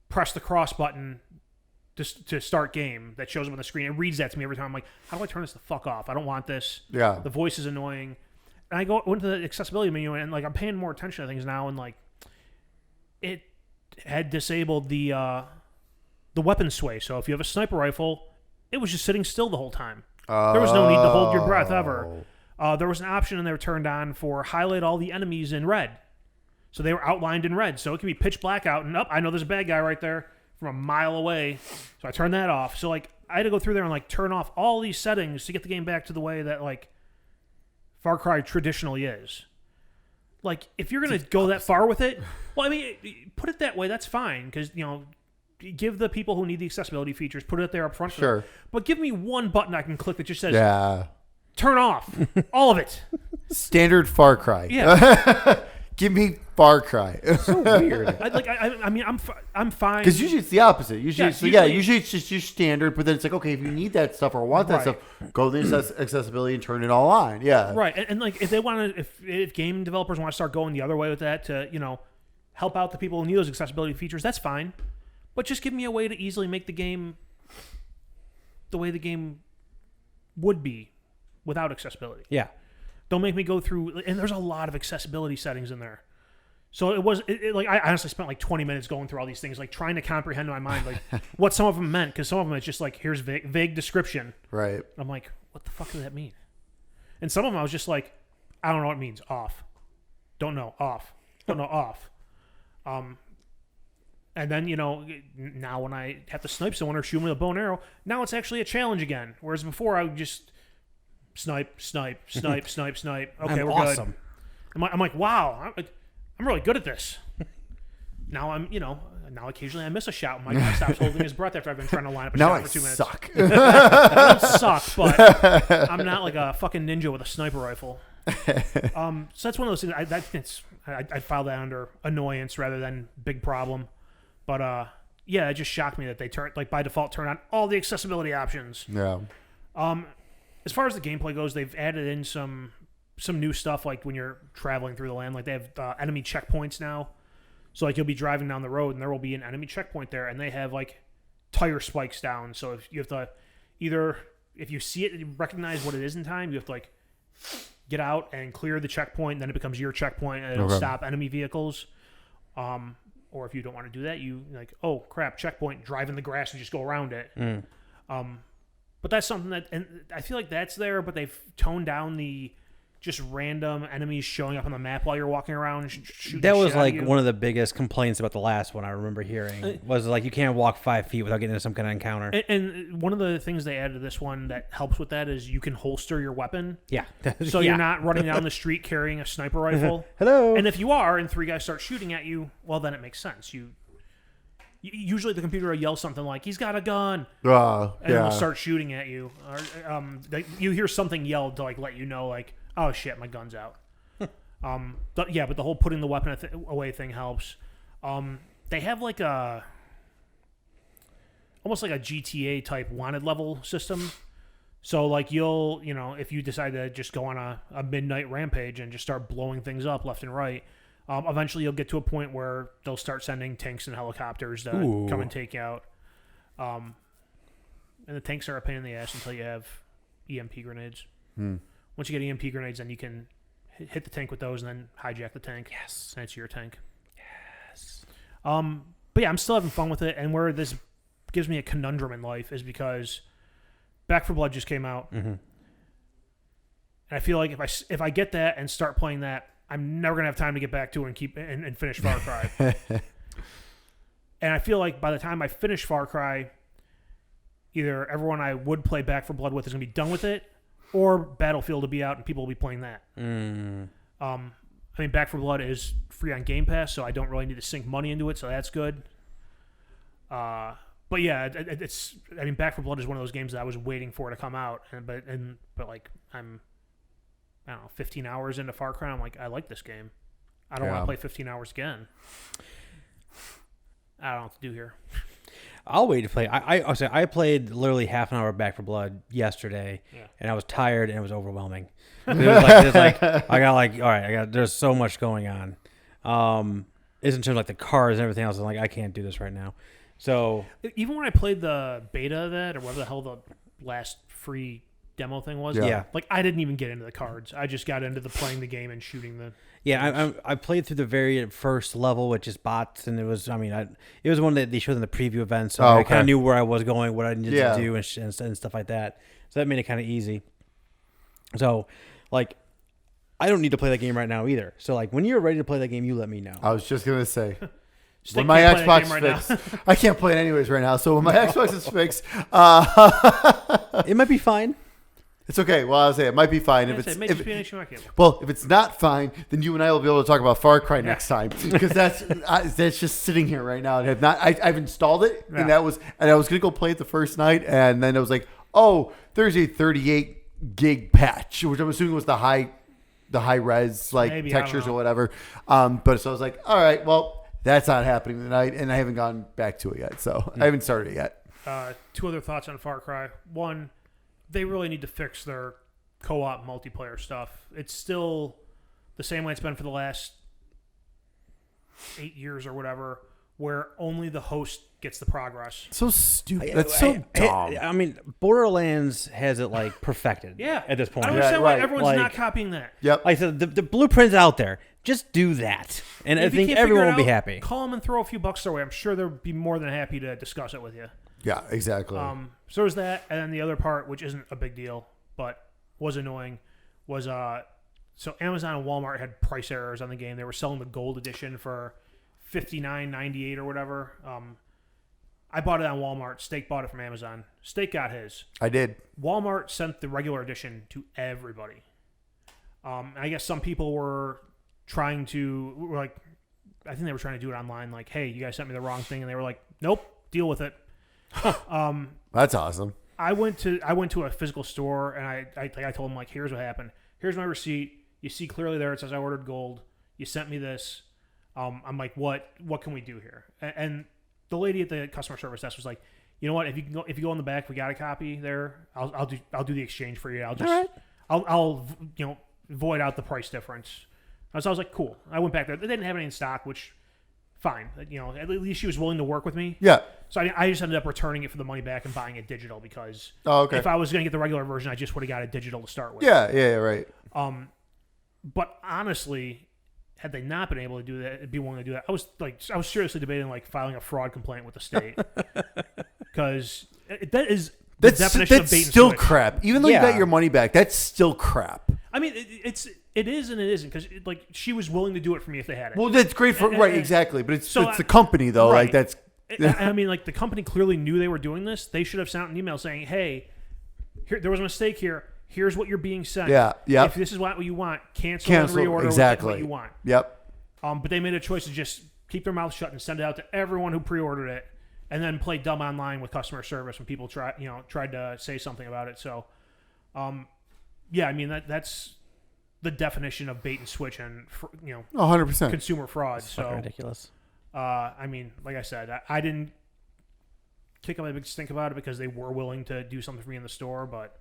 Speaker 3: press the cross button to start game. That shows up on the screen. It reads that to me every time. I'm like, how do I turn this the fuck off? I don't want this.
Speaker 2: Yeah.
Speaker 3: The voice is annoying. And I go into the accessibility menu and like I'm paying more attention to things now, and like it had disabled the weapon sway. So if you have a sniper rifle, it was just sitting still the whole time. There was no need to hold your breath ever. There was an option in there turned on for highlight all the enemies in red. So they were outlined in red. So it can be pitch black out and I know there's a bad guy right there from a mile away. So I turned that off. So like I had to go through there and like turn off all these settings to get the game back to the way that like Far Cry traditionally is. Like if you're going to go that far with it, well, I mean, put it that way, that's fine. Because, give the people who need the accessibility features, put it there up front.
Speaker 2: Sure.
Speaker 3: But give me one button I can click that just says, turn off all of it.
Speaker 2: Standard Far Cry.
Speaker 3: Yeah.
Speaker 2: Give me Far Cry.
Speaker 1: So weird.
Speaker 3: I mean, I'm fine.
Speaker 2: Because usually it's the opposite. Usually it's just your standard, but then it's like, okay, if you need that stuff or want that stuff, go to the accessibility and turn it all on. Yeah.
Speaker 3: Right. And like if they want to, if game developers want to start going the other way with that to, help out the people who need those accessibility features, that's fine. But just give me a way to easily make the game the way the game would be without accessibility.
Speaker 1: Yeah.
Speaker 3: Don't make me go through, and there's a lot of accessibility settings in there. So I honestly spent like 20 minutes going through all these things, like trying to comprehend in my mind like what some of them meant, because some of them it's just like here's vague description.
Speaker 2: Right.
Speaker 3: I'm like, what the fuck does that mean? And some of them I was just like, I don't know what it means. Off. Don't know. Off. Don't know. Off. And then now when I have to snipe someone or shoot them with a bow and arrow, now it's actually a challenge again. Whereas before I would just snipe. Okay, we're
Speaker 1: awesome.
Speaker 3: good. I'm like, wow, I'm really good at this. Now now occasionally I miss a shot when my guy stops holding his breath after I've been trying to line up a shot for 2 minutes.
Speaker 2: Suck.
Speaker 3: I don't suck, but I'm not like a fucking ninja with a sniper rifle. So that's one of those things. I file that under annoyance rather than big problem. But yeah, it just shocked me that they by default turn on all the accessibility options.
Speaker 2: Yeah.
Speaker 3: As far as the gameplay goes, they've added in some some new stuff like when you're traveling through the land. Like they have enemy checkpoints now. So like you'll be driving down the road and there will be an enemy checkpoint there, and they have like tire spikes down. So if you have to either if you see it, you recognize what it is in time, you have to like get out and clear the checkpoint, and then it becomes your checkpoint and it'll stop enemy vehicles. Or if you don't want to do that, you like, oh crap, checkpoint, drive in the grass and just go around it. But that's something that, and I feel like that's there, but they've toned down the just random enemies showing up on the map while you're walking around. Shooting
Speaker 1: that was
Speaker 3: shit
Speaker 1: like
Speaker 3: at you.
Speaker 1: one of the biggest complaints about the last one I remember hearing was like you can't walk 5 feet without getting into some kind of encounter.
Speaker 3: And one of the things they added to this one that helps with that is you can holster your weapon.
Speaker 1: Yeah.
Speaker 3: So you're not running down the street carrying a sniper rifle.
Speaker 1: Hello.
Speaker 3: And if you are, and 3 guys start shooting at you, well, then it makes sense. Usually the computer will yell something like, he's got a gun. And it'll start shooting at you. Or you hear something yelled to like let you know, like, oh shit, my gun's out. But the whole putting the weapon away thing helps. They have like almost like a GTA type wanted level system. So like if you decide to just go on a midnight rampage and just start blowing things up left and right, eventually you'll get to a point where they'll start sending tanks and helicopters to come and take you out. And the tanks are a pain in the ass until you have EMP grenades. Once you get EMP grenades, then you can hit the tank with those and then hijack the tank.
Speaker 1: Yes.
Speaker 3: And it's your tank. Yes. But yeah, I'm still having fun with it. And where this gives me a conundrum in life is because Back 4 Blood just came out. And I feel like if I get that and start playing that, I'm never going to have time to get back to it and finish Far Cry. And I feel like by the time I finish Far Cry, either everyone I would play Back 4 Blood with is going to be done with it, or Battlefield will be out and people will be playing that. I mean, Back 4 Blood is free on Game Pass, so I don't really need to sink money into it, so that's good. But yeah, I mean, Back 4 Blood is one of those games that I was waiting for to come out, but like I'm, I don't know, 15 hours into Far Cry, I'm like, I like this game. I don't want to play 15 hours again. I don't know what to do here.
Speaker 1: I'll wait to play. I played literally half an hour of Back 4 Blood yesterday, and I was tired and it was overwhelming. It was like I got like, all right, there's so much going on. It's in terms of like the cars and everything else. I'm like, I can't do this right now. So
Speaker 3: even when I played the beta of that, or whatever the hell the last free demo thing was, like I didn't even get into the cards. I just got into the playing the game and shooting the.
Speaker 1: Yeah, I played through the very first level, which is bots, and it was it was one that they showed in the preview event, so I kind of knew where I was going, what I needed to do, and stuff like that. So that made it kind of easy. So, like, I don't need to play that game right now either. So, like, when you're ready to play that game, you let me know.
Speaker 2: I was just gonna say.
Speaker 3: Stick
Speaker 2: When my Xbox is fixed, I can't play it anyways right now. So when my Xbox is fixed,
Speaker 1: it might be fine.
Speaker 2: It's okay. Well, I'll say it might be fine. If it's not fine, then you and I will be able to talk about Far Cry next time, because that's just sitting here right now. I've installed it, and I was gonna go play it the first night, and then it was like, oh, there's a 38 gig patch, which I'm assuming was the high res like textures or whatever. But so I was like, all right, well, that's not happening tonight, and I haven't gone back to it yet, so I haven't started it yet.
Speaker 3: 2 other thoughts on Far Cry. One, they really need to fix their co-op multiplayer stuff. It's still the same way it's been for the last 8 years or whatever, where only the host gets the progress.
Speaker 2: So stupid. That's so dumb.
Speaker 1: I mean, Borderlands has it like perfected. At this point,
Speaker 3: I don't understand why everyone's not copying that.
Speaker 2: Yep.
Speaker 1: Like I said, the blueprint's out there. Just do that, and I think everyone will be happy.
Speaker 3: Call them and throw a few bucks their way. I'm sure they'll be more than happy to discuss it with you.
Speaker 2: Yeah, exactly.
Speaker 3: So there's that, and then the other part, which isn't a big deal, but was annoying, was so Amazon and Walmart had price errors on the game. They were selling the gold edition for $59.98 or whatever. I bought it on Walmart. Steak bought it from Amazon. Steak got his.
Speaker 2: I did.
Speaker 3: Walmart sent the regular edition to everybody. I guess some people were trying to, I think they were trying to do it online. Like, hey, you guys sent me the wrong thing, and they were like, nope, deal with it.
Speaker 2: That's awesome.
Speaker 3: I went to a physical store, and I told them, like, here's what happened. Here's my receipt. You see clearly there it says I ordered gold. You sent me this. I'm like, what can we do here? And the lady at the customer service desk was like, you know what? If you go in the back, we got a copy there. I'll do the exchange for you. I'll void out the price difference. So I was like, cool. I went back there. They didn't have any in stock, which fine. At least she was willing to work with me.
Speaker 2: Yeah.
Speaker 3: So I just ended up returning it for the money back and buying it digital because if I was going to get the regular version, I just would have got it digital to start with.
Speaker 2: Yeah, right.
Speaker 3: But honestly, had they not been able to do that, be willing to do that, I was seriously debating like filing a fraud complaint with the state because that is the definition of bait and
Speaker 2: still
Speaker 3: switch.
Speaker 2: crap. Even though you got your money back, that's still crap.
Speaker 3: I mean, it is and it isn't because like she was willing to do it for me if they had it.
Speaker 2: Well, that's great for exactly, but it's the company though.
Speaker 3: Right.
Speaker 2: Like that's.
Speaker 3: I mean, like the company clearly knew they were doing this. They should have sent an email saying, "Hey, there was a mistake here. Here's what you're being sent.
Speaker 2: Yeah.
Speaker 3: If this is what you want, cancel and reorder what you want."
Speaker 2: Yep.
Speaker 3: But they made a choice to just keep their mouth shut and send it out to everyone who pre-ordered it, and then play dumb online with customer service when people tried to say something about it. So, yeah, I mean that's the definition of bait and switch and
Speaker 2: 100%
Speaker 3: consumer fraud.
Speaker 1: It's
Speaker 3: so
Speaker 1: fucking ridiculous.
Speaker 3: I mean, like I said, I didn't kick up a big stink about it because they were willing to do something for me in the store, but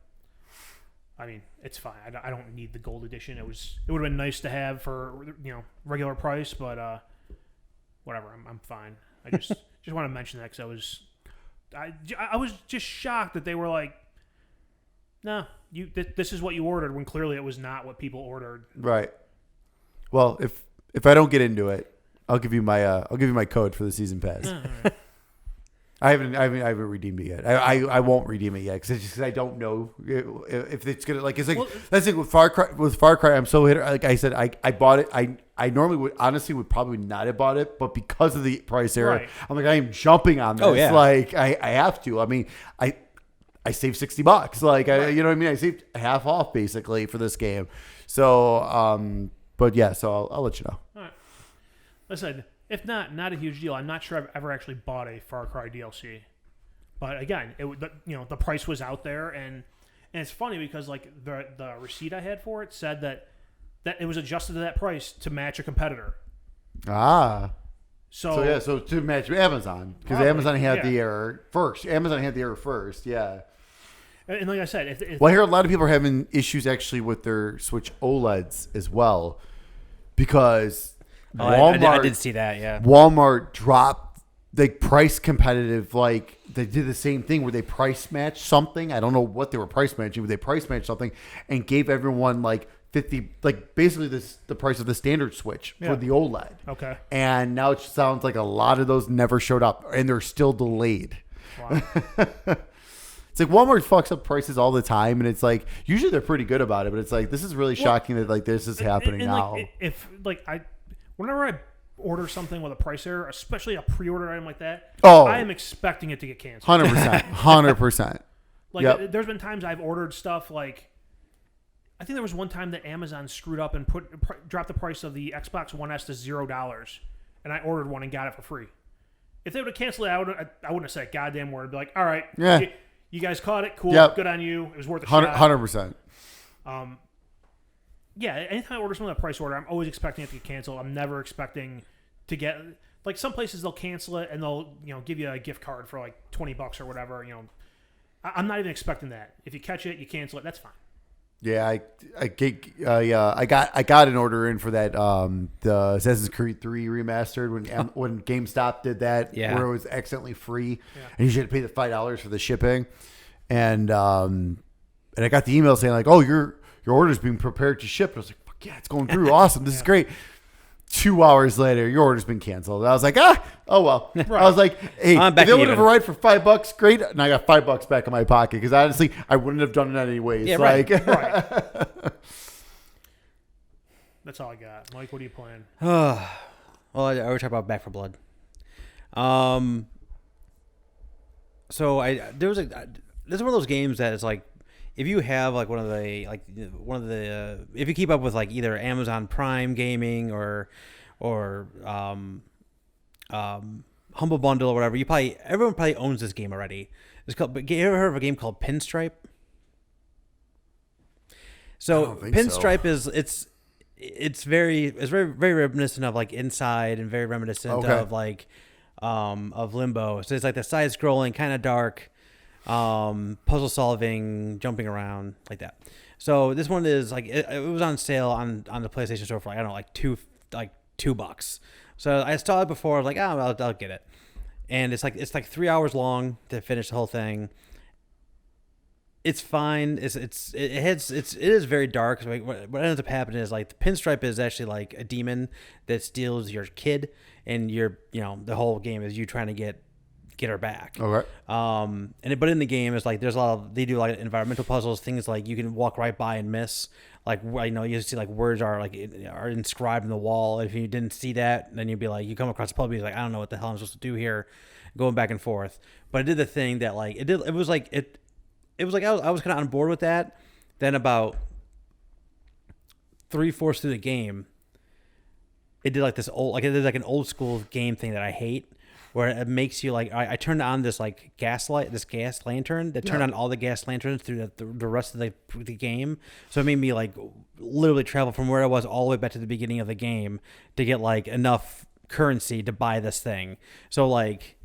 Speaker 3: I mean, it's fine. I don't need the gold edition. It would have been nice to have for regular price, but whatever. I'm fine. I just want to mention that because I was just shocked that they were like, "No, this is what you ordered," when clearly it was not what people ordered.
Speaker 2: Right. Well, if I don't get into it, I'll give you my code for the season pass.
Speaker 3: Right.
Speaker 2: I haven't redeemed it yet. I won't redeem it yet because I don't know if it's gonna that's the thing with Far Cry. With Far Cry, I'm so hit. Like I said, I bought it. I normally would probably not have bought it, but because of the price era,
Speaker 3: Right.
Speaker 2: I'm like I am jumping on this.
Speaker 1: Oh, yeah.
Speaker 2: Like I have to. I mean I saved $60. Like you know what I mean. I saved half off basically for this game. So but yeah. So I'll let you know.
Speaker 3: All right. Listen, if not a huge deal. I'm not sure I've ever actually bought a Far Cry DLC, but again, the price was out there, and it's funny because like the receipt I had for it said that it was adjusted to that price to match a competitor.
Speaker 2: So to match Amazon because Amazon had the error first. Yeah.
Speaker 3: And like I said,
Speaker 2: well, I hear a lot of people are having issues actually with their Switch OLEDs as well because. Walmart,
Speaker 1: I did see that, yeah.
Speaker 2: Walmart dropped the price competitive, like they did the same thing where they price matched something. I don't know what they were price matching, but they price matched something and gave everyone like 50, like basically the price of the standard Switch for the OLED.
Speaker 3: Okay.
Speaker 2: And now it sounds like a lot of those never showed up and they're still delayed.
Speaker 3: Wow.
Speaker 2: It's like Walmart fucks up prices all the time, and it's like usually they're pretty good about it, but it's like this is really shocking that like this is happening now.
Speaker 3: Like, whenever I order something with a price error, especially a pre-order item like that,
Speaker 2: Oh.
Speaker 3: I am expecting it to get canceled.
Speaker 2: 100%.
Speaker 3: Like, there's been times I've ordered stuff like, I think there was one time that Amazon screwed up and dropped the price of the Xbox One S to $0, and I ordered one and got it for free. If they would have canceled it, I wouldn't have said a goddamn word. I'd be like, all right, you guys caught it, cool, good on you. It was worth a shot.
Speaker 2: 100%.
Speaker 3: Yeah, anytime I order something with a price order, I'm always expecting it to get canceled. I'm never expecting to get, like, some places they'll cancel it and they'll give you a gift card for like $20 or whatever. I'm not even expecting that. If you catch it, you cancel it. That's fine. Yeah,
Speaker 2: I got an order in for that the Assassin's Creed 3 remastered when GameStop did that where it was accidentally free and you should pay the $5 for the shipping, and I got the email saying like, oh, your order's being prepared to ship. I was like, fuck yeah, it's going through. Awesome. This is great. 2 hours later, your order's been canceled. I was like, oh well. Right. I was like, hey, if they would have arrived for $5, great. And I got $5 back in my pocket because honestly, I wouldn't have done it anyways.
Speaker 1: Yeah,
Speaker 2: like,
Speaker 3: right. That's all I got. Mike, what are you playing?
Speaker 1: Well, I already talked about Back 4 Blood. So this is one of those games that is like, if you have like one of the if you keep up with like either Amazon Prime Gaming or Humble Bundle or whatever, everyone probably owns this game already. It's called. But you ever heard of a game called Pinstripe? So Pinstripe is it's very reminiscent of like Inside and very reminiscent of like of Limbo. So it's like the side scrolling, kind of dark. Puzzle solving, jumping around like that. So this one is like it was on sale on the PlayStation Store for like, I don't know, like $2. So I saw it before. I was like, I'll get it. And it's like 3 hours long to finish the whole thing. It's fine. It is very dark. So what ends up happening is like the Pinstripe is actually like a demon that steals your kid, and the whole game is you trying to get her back.
Speaker 2: Okay.
Speaker 1: But in the game is like they do like environmental puzzles, things like you can walk right by and miss. Like, you see like words are inscribed in the wall. If you didn't see that, then you'd be like, you come across a puzzle, you're like, I don't know what the hell I'm supposed to do here, going back and forth. But it did the thing that like it was like I was kind of on board with that. Then about 3/4 through the game, it did like this an old school game thing that I hate, where it makes you like I turned on this like gas lantern that turned on all the gas lanterns through the rest of the game. So it made me like literally travel from where I was all the way back to the beginning of the game to get like enough currency to buy this thing. So like.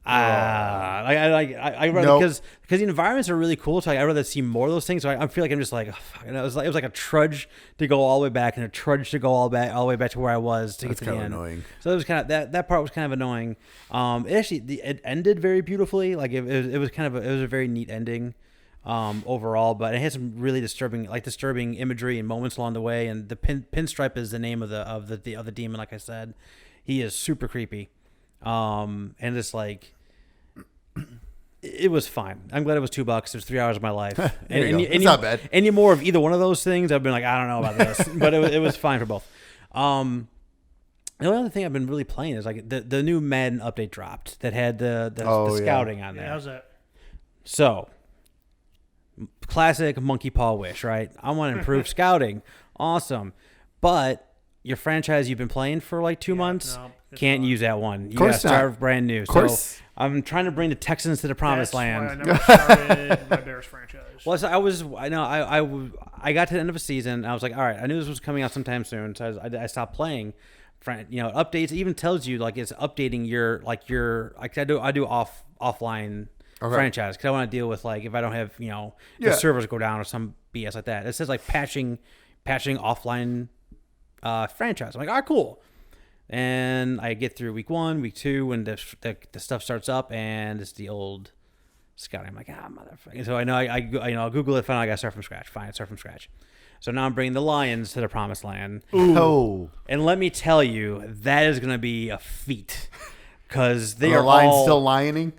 Speaker 1: I rather because the environments are really cool, so I'd rather see more of those things. So I feel like I'm just like, oh, fuck. And it was like a trudge to go all the way back and a trudge to go all the way back to where I was to get to the end. Annoying. So it was kind of that part was kind of annoying. It ended very beautifully. Like it was a very neat ending overall, but it had some really disturbing imagery and moments along the way. And the Pinstripe is the name of the demon. Like I said, he is super creepy. And it's like it was fine. I'm glad it was $2. There's 3 hours of my life.
Speaker 2: It's not bad.
Speaker 1: Any more of either one of those things, I've been like, I don't know about this, but it was fine for both. The only other thing I've been really playing is like the new Madden update dropped that had the scouting on there.
Speaker 3: Yeah, how's that?
Speaker 1: So, classic monkey paw wish, right? I want to improve scouting. Awesome. But your franchise you've been playing for like 2 months, can't use that one. You got to start brand new. So I'm trying to bring the Texans to the promised land.
Speaker 3: Why I never started my Bears franchise.
Speaker 1: Well, so I got to the end of a season. I was like, all right, I knew this was coming out sometime soon, so I stopped playing. Updates. It even tells you like it's updating your I do offline franchise because I want to deal with like if I don't have the servers go down or some BS like that. It says like patching offline franchise. I'm like, all right, cool. And I get through week 1, week 2, and the stuff starts up, and it's the old scouting. I'm like, motherfucker. So I know I Google it. Find out I got to start from scratch. Fine, start from scratch. So now I'm bringing the Lions to the promised land.
Speaker 2: Ooh. Oh.
Speaker 1: And let me tell you, that is going to be a feat. Because they are
Speaker 2: Lions
Speaker 1: all
Speaker 2: still lioning.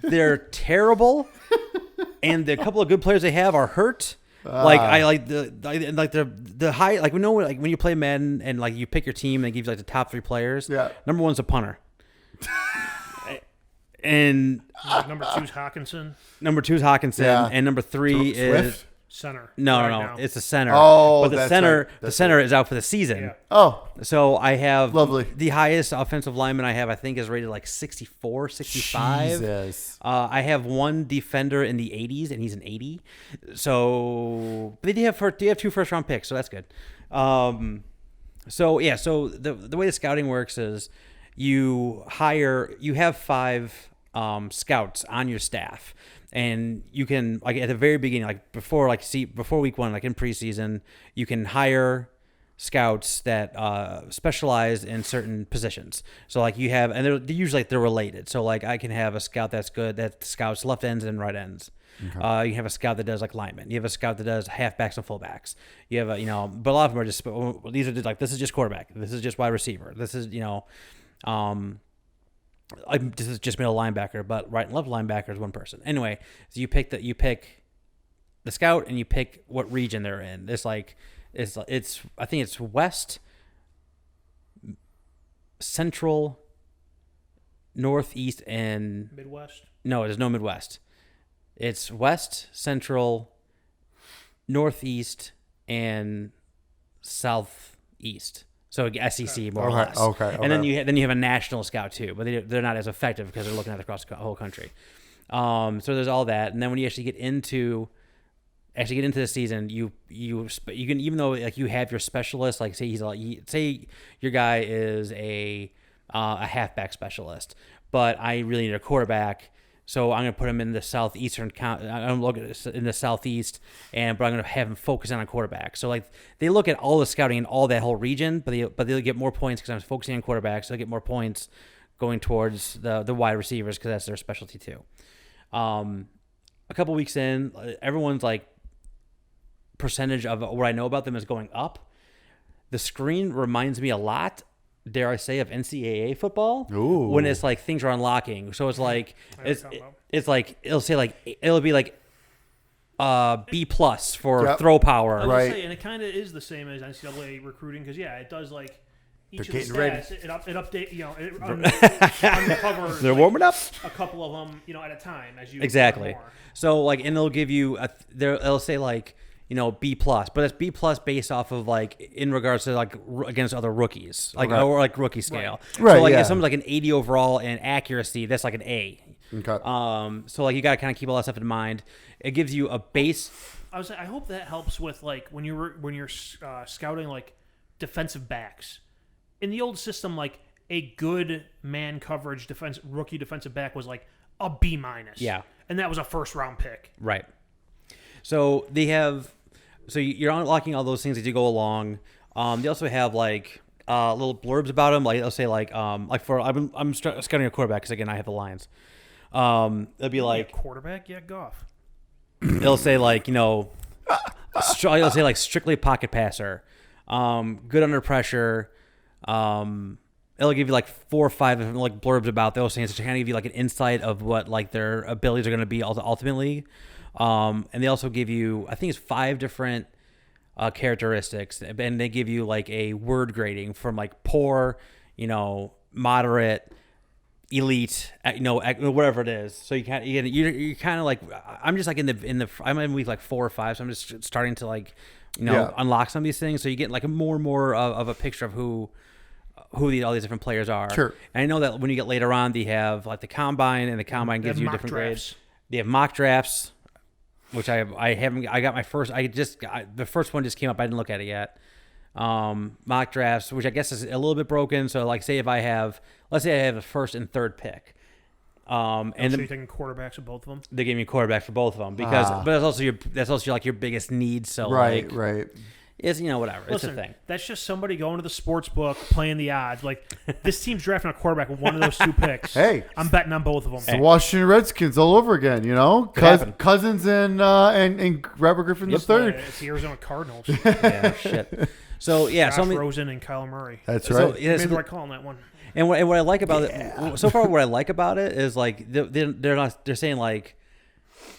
Speaker 1: They're terrible, and the couple of good players they have are hurt. I like the high when you play Madden and like you pick your team and it gives you like the top 3 players.
Speaker 2: Yeah.
Speaker 1: Number 1's a punter. And
Speaker 3: number 2's Hawkinson.
Speaker 1: Number 2's Hawkinson,
Speaker 2: yeah.
Speaker 1: And number 3 is
Speaker 3: center.
Speaker 1: No, it's a center.
Speaker 2: Oh,
Speaker 1: but the center,
Speaker 2: right.
Speaker 1: the center is out for the season.
Speaker 2: Yeah. Oh,
Speaker 1: so I have
Speaker 2: lovely.
Speaker 1: The highest offensive lineman I have, I think, is rated like 64, 65.
Speaker 2: Jesus.
Speaker 1: I have one defender in the 80s, and he's an 80. So, but they have 2 first-round picks, so that's good. So the way the scouting works is you have 5 scouts on your staff. And you can, like at the very beginning, like before week 1, like in preseason, you can hire scouts that specialize in certain positions. So like you have, and they're usually they're related. So like I can have a scout that's good that scouts left ends and right ends. Okay. You have a scout that does like linemen. You have a scout that does halfbacks and fullbacks. You have but a lot of them are just these are just like this is just quarterback. This is just wide receiver. This is this has just been a linebacker, but right and left linebacker is one person. Anyway, so you pick the scout and you pick what region they're in. It's I think it's west, central, northeast, and
Speaker 3: Midwest.
Speaker 1: No, there's no Midwest. It's west, central, northeast, and southeast. So SEC more or less.
Speaker 2: Okay.
Speaker 1: And then you have a national scout too, but they're not as effective because they're looking at across the whole country. So there's all that, and then when you actually get into the season, you can, even though like you have your specialist, like say your guy is a halfback specialist, but I really need a quarterback. So I'm going to put him in the southeastern. I'm looking in the southeast, but I'm going to have him focus on a quarterback. So like they look at all the scouting in all that whole region, but they'll get more points because I'm focusing on quarterbacks. They'll get more points going towards the wide receivers because that's their specialty too. A couple weeks in, everyone's like percentage of what I know about them is going up. The screen reminds me a lot, dare I say, of NCAA football.
Speaker 2: Ooh.
Speaker 1: When it's like things are unlocking. So it's like it's like it'll be like B+ for throw power.
Speaker 3: I was
Speaker 2: Right.
Speaker 3: gonna say, and it kind of is the same as NCAA recruiting because it does like each
Speaker 2: They're
Speaker 3: of the
Speaker 2: getting
Speaker 3: stats. It update it uncovers.
Speaker 1: They're warming up
Speaker 3: a couple of them at a time as you
Speaker 1: exactly.
Speaker 3: learn more.
Speaker 1: So like, and they'll give you they'll say like B+, but it's B+ based off of like in regards to like against other rookies, like or like rookie scale.
Speaker 2: Right.
Speaker 1: So like
Speaker 2: Yeah.
Speaker 1: if someone's like an 80 overall and accuracy, that's like an A.
Speaker 2: Okay.
Speaker 1: So like you got to kind of keep all that stuff in mind. It gives you a base.
Speaker 3: I hope that helps with like when you're scouting like defensive backs in the old system. Like a good man coverage rookie defensive back was like a B-.
Speaker 1: Yeah.
Speaker 3: And that was a first round pick.
Speaker 1: Right. So they have, so you're unlocking all those things as you go along. They also have like little blurbs about them. Like they'll say like for I'm scouting a quarterback because again I have the Lions. It'll be like
Speaker 3: quarterback, Goff.
Speaker 1: It'll say like it'll say like strictly pocket passer, good under pressure. It'll give you like 4 or 5 different like blurbs about those things to kind of give you like an insight of what like their abilities are going to be ultimately. And they also give you, I think it's 5 different characteristics, and they give you like a word grading from like poor, moderate, elite, whatever it is. So you're kind of like, I'm just like I'm in week like 4 or 5, so I'm just starting to like, unlock some of these things. So you get like more and more of a picture of who all these different players are.
Speaker 2: Sure.
Speaker 1: And I know that when you get later on, they have like the combine, and the combine gives you different grades. They have mock drafts, which I haven't. I got my first. The first one just came up. I didn't look at it yet. Mock drafts, which I guess is a little bit broken. So like, let's say I have the first and third pick.
Speaker 3: So you're taking quarterbacks of both of them.
Speaker 1: They gave me quarterback for both of them because, but that's also like your biggest need. So
Speaker 2: right.
Speaker 1: It's whatever.
Speaker 3: Listen,
Speaker 1: it's a thing.
Speaker 3: That's just somebody going to the sports book, playing the odds. Like this team's drafting a quarterback with one of those 2 picks.
Speaker 2: Hey,
Speaker 3: I'm betting on both of them.
Speaker 2: It's the Washington Redskins all over again. Cousins and Robert Griffin the third.
Speaker 3: It's the Arizona Cardinals.
Speaker 1: Yeah, shit. So yeah,
Speaker 3: Josh Rosen and Kyler Murray.
Speaker 2: That's right.
Speaker 3: So, made the right call on that one.
Speaker 1: And what I like about it so far, what I like about it is like they're saying like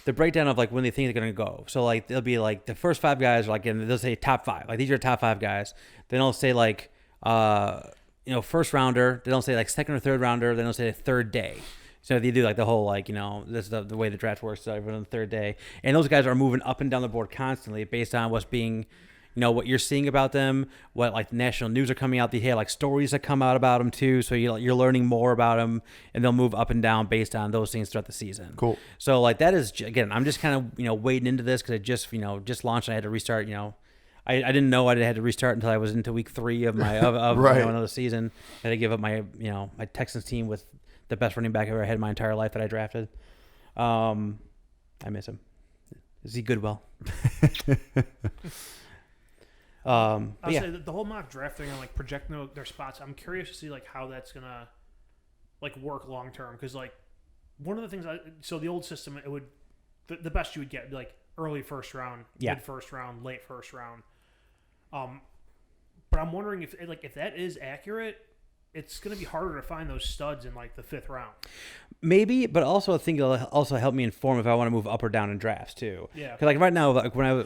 Speaker 1: the breakdown of like when they think they're gonna go. So like they'll be like the first 5 guys are like, and they'll say top 5. Like these are top 5 guys. Then they'll say like first rounder. They don't say like second or third rounder. They don't say third day. So they do like the whole like this is the way the draft works. So everyone on the third day, and those guys are moving up and down the board constantly based on what's being. What you're seeing about them, what like the national news are coming out. They have like stories that come out about them too. So you're learning more about them, and they'll move up and down based on those things throughout the season.
Speaker 2: Cool.
Speaker 1: So like that is again, I'm just kind of wading into this because it just just launched. And I had to restart. I didn't know I had to restart until I was into week 3 of my of
Speaker 2: right.
Speaker 1: Another season. I had to give up my my Texans team with the best running back I've ever had in my entire life that I drafted. I miss him. Is he Goodwill?
Speaker 3: I'll say that the whole mock draft thing and like projecting their spots. I'm curious to see like how that's gonna like work long term because like one of the things so the old system it would the best you would get would be like early first round, mid first round, late first round. But I'm wondering if that is accurate. It's going to be harder to find those studs in like the 5th round.
Speaker 1: Maybe, but also I think it'll also help me inform if I want to move up or down in drafts too.
Speaker 3: Yeah.
Speaker 1: Because like right now, like when I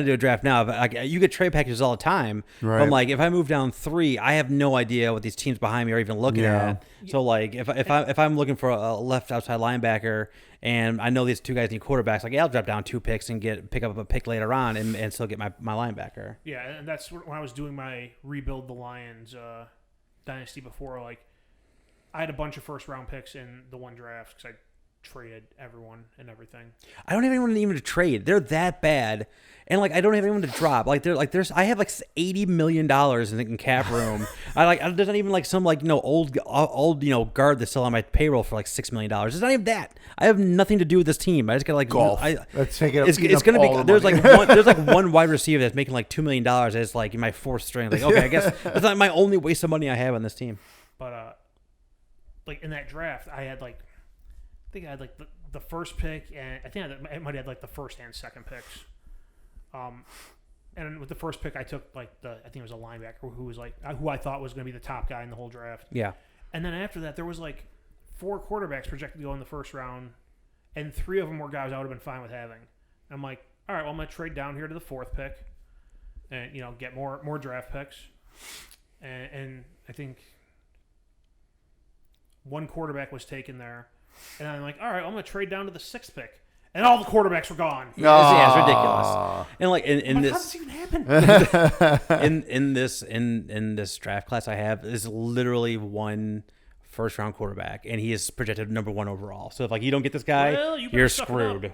Speaker 1: do a draft now, like you get trade packages all the time.
Speaker 2: Right.
Speaker 1: But like if I move down 3, I have no idea what these teams behind me are even looking at. So like if I'm looking for a left outside linebacker and I know these 2 guys need quarterbacks, like I'll drop down 2 picks and pick up a pick later on and still get my linebacker.
Speaker 3: Yeah, and that's when I was doing my rebuild the Lions dynasty before. Like I had a bunch of first round picks in the one draft because traded everyone and everything.
Speaker 1: I don't have anyone even to trade. They're that bad. And like I don't have anyone to drop. Like I have like $80 million in cap room. There's not even like some like old guard that's still on my payroll for like $6 million. It's not even that. I have nothing to do with this team. I just got like
Speaker 2: golf.
Speaker 1: Let's
Speaker 2: take it.
Speaker 1: It's gonna be there's like one wide receiver that's making like $2 million. That's like in my fourth string. Like okay, I guess that's not my only waste of money I have on this team.
Speaker 3: But like in that draft, I had like the first pick, and I think I might have like the first and second picks. And with the first pick, I took I think it was a linebacker who I thought was going to be the top guy in the whole draft.
Speaker 1: Yeah.
Speaker 3: And then after that, there was like 4 quarterbacks projected to go in the first round, and 3 of them were guys I would have been fine with having. I'm like, all right, well, I'm going to trade down here to the 4th pick, and get more draft picks, and I think one quarterback was taken there, and I'm like, all right, well, I'm going to trade down to the 6th pick. And all the quarterbacks were gone.
Speaker 1: Yeah, it's ridiculous. And like in this,
Speaker 3: how does this even happen?
Speaker 1: in this draft class I have is literally one first round quarterback, and he is projected number 1 overall. So if like you don't get this guy, you're screwed.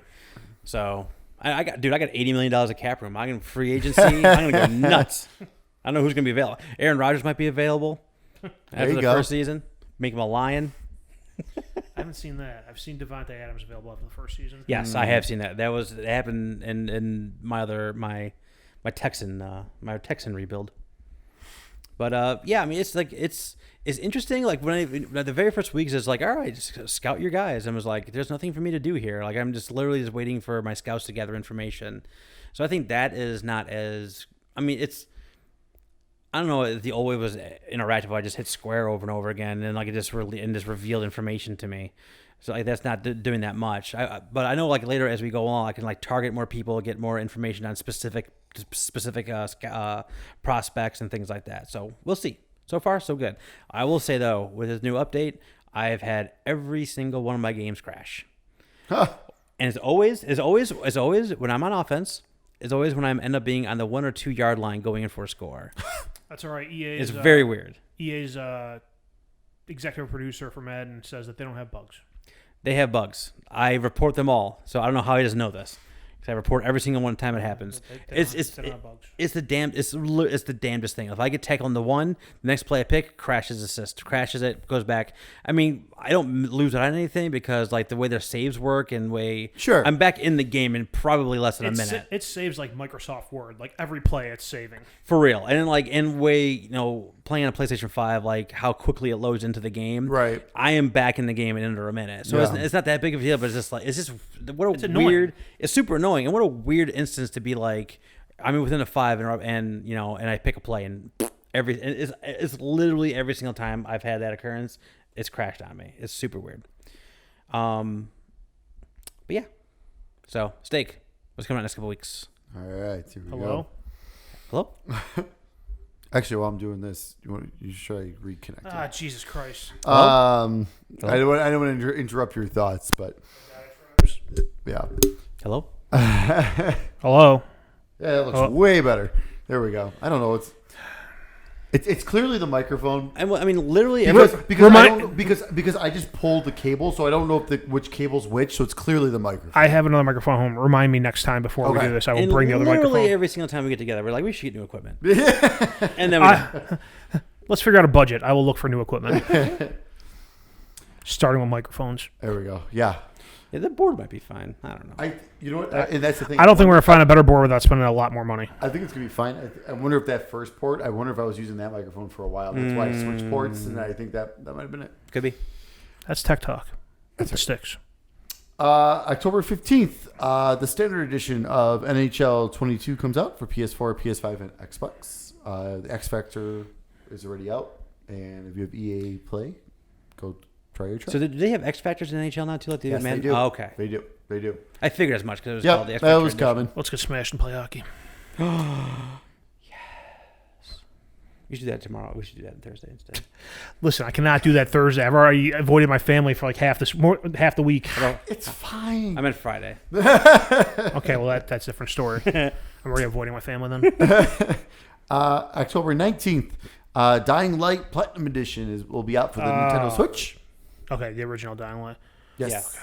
Speaker 1: So I got $80 million of cap room. I'm in free agency. I'm gonna go nuts. I don't know who's gonna be available. Aaron Rodgers might be available after the first season. Make him a Lion.
Speaker 3: I haven't seen that. I've seen Devontae Adams available after the first season.
Speaker 1: Yes, I have seen that. It happened in my Texan rebuild. But yeah, I mean it's interesting. Like when the very first weeks is like, all right, just scout your guys. And I was like, there's nothing for me to do here. Like I'm just literally just waiting for my scouts to gather information. So I think that is not as. I mean, I don't know if the old way was interactive. I just hit square over and over again, and like it just revealed information to me. So like that's not doing that much. But I know like later as we go along, I can like target more people, get more information on specific prospects and things like that. So we'll see. So far, so good. I will say though, with this new update, I've had every single one of my games crash. And it's always when I'm on offense. It's always when I end up being on the 1 or 2 yard line going in for a score.
Speaker 3: That's all right. EA
Speaker 1: is very weird.
Speaker 3: EA's executive producer for Madden says that they don't have bugs.
Speaker 1: They have bugs. I report them all, so I don't know how he doesn't know this. Because I report every single one time it happens. They don't have bugs. It's the damnedest thing. If I get tackled on the 1, the next play I pick crashes it, goes back. I mean, I don't lose out on anything because like the way their saves work and
Speaker 2: sure,
Speaker 1: I'm back in the game in probably less than a minute.
Speaker 3: It saves like Microsoft Word, like every play it's saving
Speaker 1: for real. And like in way playing on a PlayStation 5, like how quickly it loads into the game.
Speaker 2: Right.
Speaker 1: I am back in the game in under a minute, so it's not that big of a deal. But it's just what a weird. It's super annoying, and what a weird instance to be like. I'm within a 5 and I pick a play and it's literally every single time I've had that occurrence, it's crashed on me. It's super weird. But yeah. So Steak, what's coming out next couple weeks?
Speaker 2: All right, here we
Speaker 3: go.
Speaker 1: Hello.
Speaker 2: Actually, while I'm doing this, should I reconnect?
Speaker 3: Ah, Jesus Christ.
Speaker 2: Hello? I don't want to interrupt your thoughts, but yeah.
Speaker 1: Hello.
Speaker 3: Hello.
Speaker 2: Yeah, it looks way better. There we go. I don't know. It's clearly the microphone.
Speaker 1: I mean, literally,
Speaker 2: because I just pulled the cable, so I don't know which cable's which. So it's clearly the microphone.
Speaker 3: I have another microphone home. Remind me next time before we do this. I will bring the other microphone.
Speaker 1: Literally every single time we get together, we're like, we should get new equipment. And then
Speaker 3: let's figure out a budget. I will look for new equipment. Starting with microphones.
Speaker 2: There we go. Yeah.
Speaker 1: Yeah, the board might be fine. I don't know.
Speaker 2: You know what? And that's the thing.
Speaker 3: I don't think we're going to find a better board without spending a lot more money.
Speaker 2: I think it's going to be fine. I wonder if that first port, I was using that microphone for a while. That's why I switched ports, and I think that might have been it.
Speaker 1: Could be.
Speaker 3: That's Tech Talk. That's the sticks.
Speaker 2: October 15th, the standard edition of NHL 22 comes out for PS4, PS5, and Xbox. The X Factor is already out, and if you have EA Play, go try your try.
Speaker 1: So do they have X Factors in NHL now too? Like
Speaker 2: yes, they do.
Speaker 1: Oh, okay.
Speaker 2: They do.
Speaker 1: I figured as much because it was called the X
Speaker 2: Factor. That was coming.
Speaker 3: Let's get smashed and play hockey.
Speaker 1: Yes. We should do that tomorrow. We should do that on Thursday instead.
Speaker 3: Listen, I cannot do that Thursday. I've already avoided my family for like half the week.
Speaker 2: It's fine.
Speaker 1: I meant Friday.
Speaker 3: Okay, well that's a different story. I'm already avoiding my family then.
Speaker 2: October 19th, Dying Light Platinum Edition will be out for the Nintendo Switch.
Speaker 3: Okay, the original Dying Light.
Speaker 2: Yes.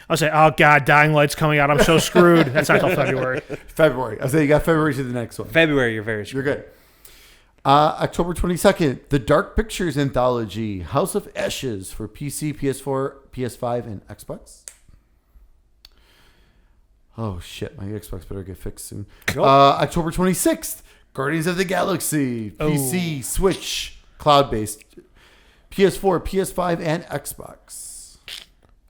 Speaker 3: I'll say, oh God, Dying Light's coming out. I'm so screwed. That's not till February.
Speaker 2: February. I say you got February to the next one.
Speaker 1: February, you're very screwed.
Speaker 2: You're good. October 22nd, the Dark Pictures anthology, House of Ashes for PC, PS4, PS5, and Xbox. Oh, shit. My Xbox better get fixed soon. October 26th, Guardians of the Galaxy, PC, Switch, cloud-based, PS4, PS5, and Xbox.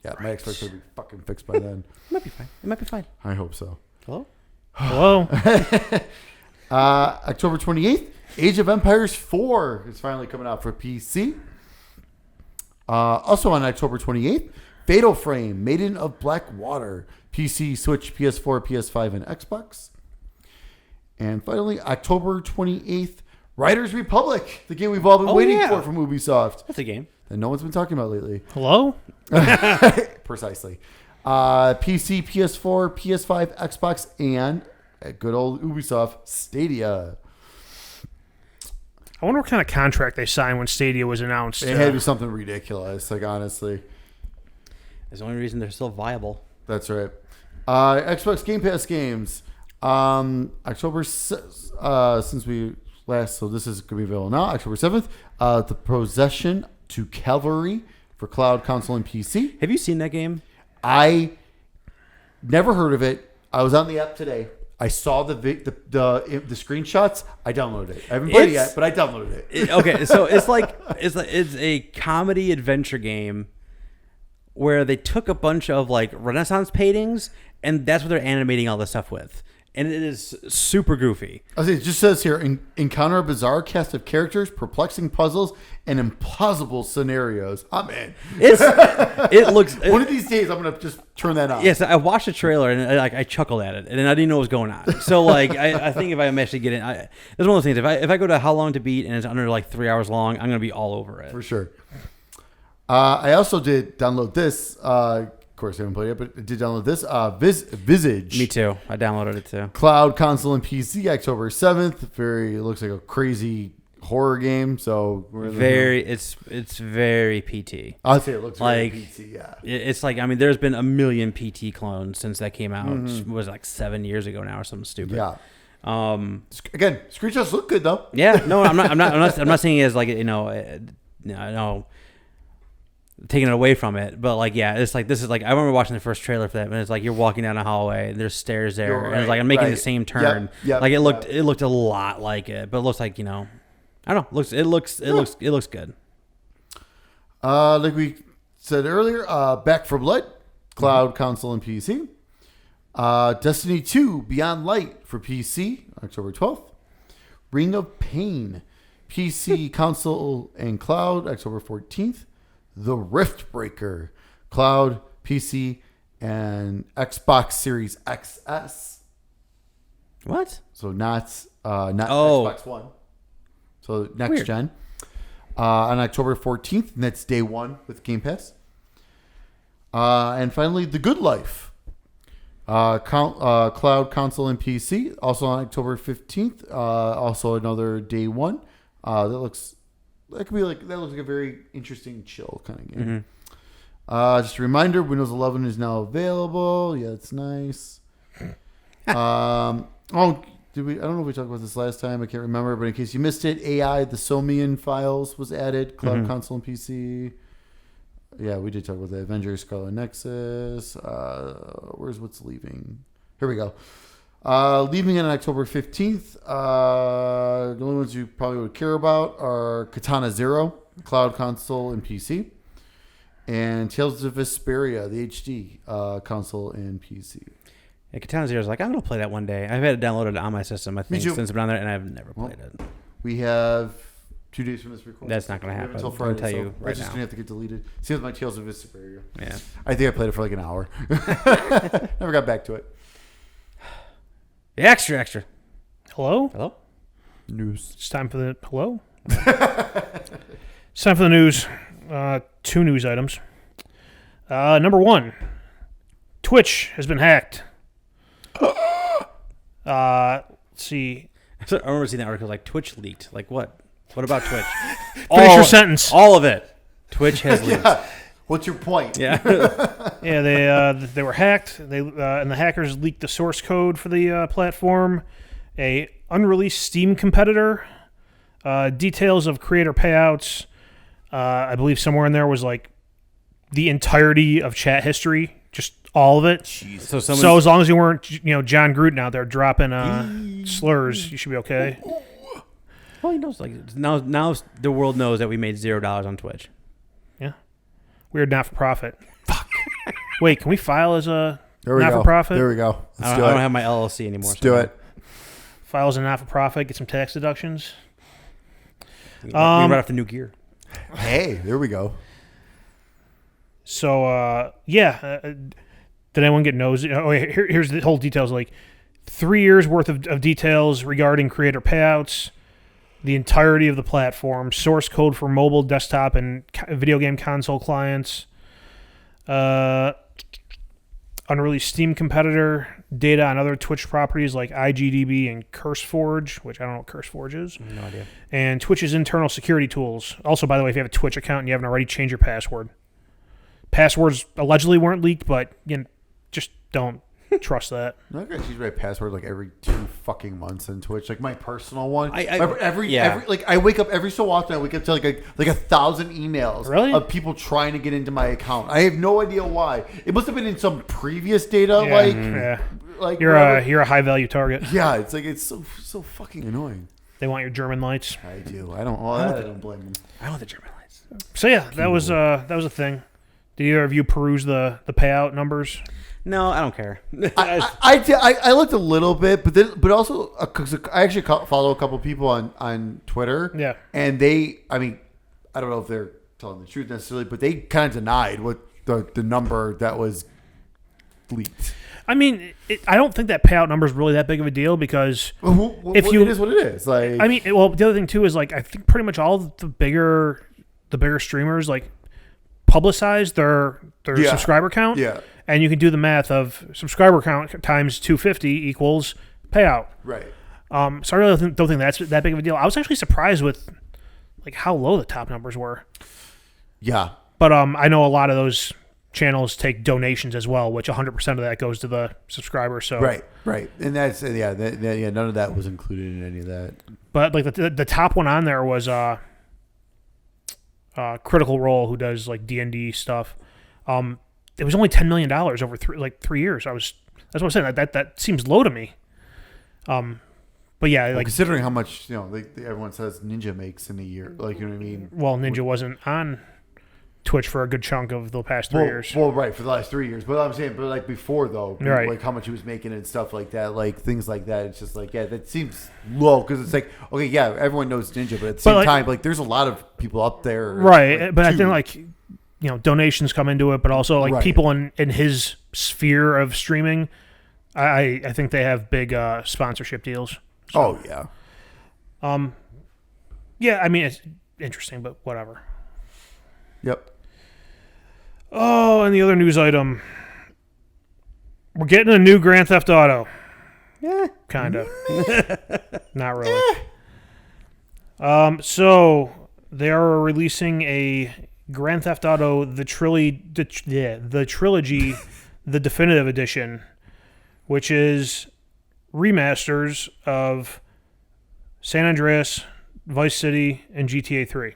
Speaker 2: Yeah, my Xbox will be fucking fixed by then.
Speaker 1: It might be fine. It might be fine.
Speaker 2: I hope so.
Speaker 3: Hello?
Speaker 2: October 28th, Age of Empires 4 is finally coming out for PC. Also on October 28th, Fatal Frame, Maiden of Black Water, PC, Switch, PS4, PS5, and Xbox. And finally, October 28th, Riders Republic, the game we've all been waiting for from Ubisoft.
Speaker 1: That's a game
Speaker 2: That no one's been talking about lately.
Speaker 3: Hello?
Speaker 2: Precisely. PC, PS4, PS5, Xbox, and good old Ubisoft Stadia.
Speaker 3: I wonder what kind of contract they signed when Stadia was announced.
Speaker 2: It had to be something ridiculous, like, honestly.
Speaker 1: It's the only reason they're still viable.
Speaker 2: That's right. Xbox Game Pass games. October, since we last, so this is going to be available now, October 7th. The Procession to Calvary for cloud, console, and PC.
Speaker 1: Have you seen that game?
Speaker 2: I never heard of it. I was on the app today. I saw the screenshots. I downloaded it. I haven't played it yet, but I downloaded it.
Speaker 1: Okay, so it's a comedy adventure game where they took a bunch of like Renaissance paintings and that's what they're animating all this stuff with. And it is super goofy.
Speaker 2: It just says here, encounter a bizarre cast of characters, perplexing puzzles, and implausible scenarios. I'm in.
Speaker 1: It looks.
Speaker 2: One of these days, I'm gonna just turn that on.
Speaker 1: Yes, I watched the trailer and I chuckled at it, and I didn't know what was going on. So like, I think if I actually get in, it's one of those things. If I go to How Long to Beat and it's under like 3 hours long, I'm gonna be all over it
Speaker 2: for sure. I also did download this. Of course, I haven't played it, but I did download this. Visage.
Speaker 1: Me too. I downloaded it too.
Speaker 2: Cloud, console, and PC, October 7th. It looks like a crazy horror game. So
Speaker 1: it's very PT.
Speaker 2: I'll say it looks
Speaker 1: like
Speaker 2: very PT. Yeah,
Speaker 1: it's like, I mean, there's been a million PT clones since that came out. Mm-hmm. It was like 7 years ago now or something stupid.
Speaker 2: Yeah. Again, screenshots look good though.
Speaker 1: Yeah. No, I'm not saying it as like, no. Taking it away from it, but like, yeah, it's like, this is like, I remember watching the first trailer for that, and it's like you're walking down a hallway and there's stairs there, and it's like I'm making the same turn.
Speaker 2: Yep,
Speaker 1: like it looked a lot like it, but it looks like, I don't know, it looks good.
Speaker 2: Like we said earlier, Back 4 Blood, cloud, console, and PC. Destiny 2 Beyond Light for PC, October 12th. Ring of Pain, PC, console, and cloud, October 14th. The Rift Breaker, cloud, PC, and Xbox Series XS.
Speaker 1: What?
Speaker 2: So not Xbox One. So next
Speaker 1: Weird.
Speaker 2: gen. On October 14th, and that's day one with Game Pass. And finally, The Good Life. Cloud, console, and PC. Also on October 15th. Also another day one. That looks like a very interesting, chill kind of game. Mm-hmm. Just a reminder, Windows 11 is now available. Yeah, it's nice. I don't know if we talked about this last time. I can't remember, but in case you missed it, AI, the Somian files was added. Cloud, console, and PC. Yeah, we did talk about the Avengers, Scarlet Nexus. Where's what's leaving? Here we go. Leaving on October 15th. The only ones you probably would care about are Katana Zero, cloud, console, and PC. And Tales of Vesperia, the HD, console and PC.
Speaker 1: Yeah, Katana Zero is like, I'm going to play that one day. I've had it downloaded on my system, I think, since I've been on there, and I've never played it.
Speaker 2: We have 2 days from this recording.
Speaker 1: That's not going to happen.
Speaker 2: Until Friday,
Speaker 1: I'll tell you right
Speaker 2: it's just going to have to get deleted. Same with my Tales of Vesperia.
Speaker 1: Yeah.
Speaker 2: I think I played it for like an hour. Never got back to it.
Speaker 1: Extra.
Speaker 3: Hello?
Speaker 2: News.
Speaker 3: It's time for the... Hello? It's time for the news. 2 news items. Number 1. Twitch has been hacked. Let's see.
Speaker 1: I remember seeing that article like Twitch leaked. Like what? What about Twitch?
Speaker 3: Finish your sentence.
Speaker 1: All of it. Twitch has leaked.
Speaker 2: What's your point?
Speaker 1: Yeah.
Speaker 3: Yeah, they were hacked. And the hackers leaked the source code for the platform, a unreleased Steam competitor, details of creator payouts. I believe somewhere in there was like the entirety of chat history, just all of it.
Speaker 1: Jeez.
Speaker 3: So as long as you weren't, John Gruden out there dropping slurs, you should be okay.
Speaker 1: Well, he knows. Like now, the world knows that we made $0 on Twitch.
Speaker 3: Yeah, we're not for profit. Fuck. Wait, can we file as a
Speaker 2: There we
Speaker 3: not
Speaker 2: go.
Speaker 3: for profit?
Speaker 2: There we go.
Speaker 1: I don't have my LLC anymore.
Speaker 2: Let's do it.
Speaker 3: File as a not for profit. Get some tax deductions.
Speaker 1: We right off the new gear.
Speaker 2: Hey, there we go.
Speaker 3: So did anyone get nosy? Oh, here's the whole details. Like 3 years worth of details regarding creator payouts, the entirety of the platform, source code for mobile, desktop, and video game console clients, unreleased Steam competitor, data on other Twitch properties like IGDB and CurseForge, which I don't know what CurseForge is.
Speaker 1: No idea.
Speaker 3: And Twitch's internal security tools. Also, by the way, if you have a Twitch account and you haven't already, change your password. Passwords allegedly weren't leaked, but just don't trust that.
Speaker 2: I gotta change my password like every 2 fucking months in Twitch, like my personal one.
Speaker 1: Every
Speaker 2: I wake up every so often. I wake up to like 1,000 emails
Speaker 3: Really?
Speaker 2: of people trying to get into my account. I have no idea why. It must have been in some previous data.
Speaker 3: Yeah.
Speaker 2: Like
Speaker 3: You're
Speaker 2: whatever.
Speaker 3: a high value target.
Speaker 2: Yeah, it's like it's so fucking annoying.
Speaker 3: They want your German lights.
Speaker 2: I do. I don't blame them.
Speaker 1: I want the German lights.
Speaker 3: So yeah, that was a thing. Did either of you peruse the payout numbers?
Speaker 1: No, I don't care.
Speaker 2: I looked a little bit, but also because I actually follow a couple people on Twitter.
Speaker 3: Yeah.
Speaker 2: And I don't know if they're telling the truth necessarily, but they kind of denied what the number that was leaked.
Speaker 3: I mean, I don't think that payout number is really that big of a deal because
Speaker 2: it is what it is. Like,
Speaker 3: I mean, well, the other thing too is like I think pretty much all the bigger streamers like publicize their subscriber count.
Speaker 2: Yeah.
Speaker 3: And you can do the math of subscriber count times 250 equals payout.
Speaker 2: Right.
Speaker 3: So I really don't think that's that big of a deal. I was actually surprised with like how low the top numbers were.
Speaker 2: Yeah.
Speaker 3: But I know a lot of those channels take donations as well, which 100% of that goes to the subscriber. So
Speaker 2: Right. And that's none of that was included in any of that.
Speaker 3: But like the top one on there was Critical Role, who does like D&D stuff. It was only $10 million over 3 years. That's what I'm saying. That seems low to me. But yeah, like
Speaker 2: considering how much everyone says Ninja makes in a year, like, you know what I mean.
Speaker 3: Well, Ninja wasn't on Twitch for a good chunk of the past 3 years.
Speaker 2: Well, right, for the last 3 years. But I'm saying, like before though,
Speaker 3: right.
Speaker 2: Like how much he was making and stuff like that, like things like that. It's just like, yeah, that seems low because it's like, okay, yeah, everyone knows Ninja, but at the same time, like there's a lot of people up there,
Speaker 3: right?
Speaker 2: Like,
Speaker 3: but I think like donations come into it, but also like people in his sphere of streaming, I think they have big sponsorship deals. So,
Speaker 2: oh yeah.
Speaker 3: Yeah, I mean it's interesting, but whatever.
Speaker 2: Yep.
Speaker 3: Oh, and the other news item. We're getting a new Grand Theft Auto.
Speaker 1: Yeah.
Speaker 3: Kind of. Not really. So they are releasing a Grand Theft Auto the Trilogy, the Definitive Edition, which is remasters of San Andreas, Vice City, and GTA 3.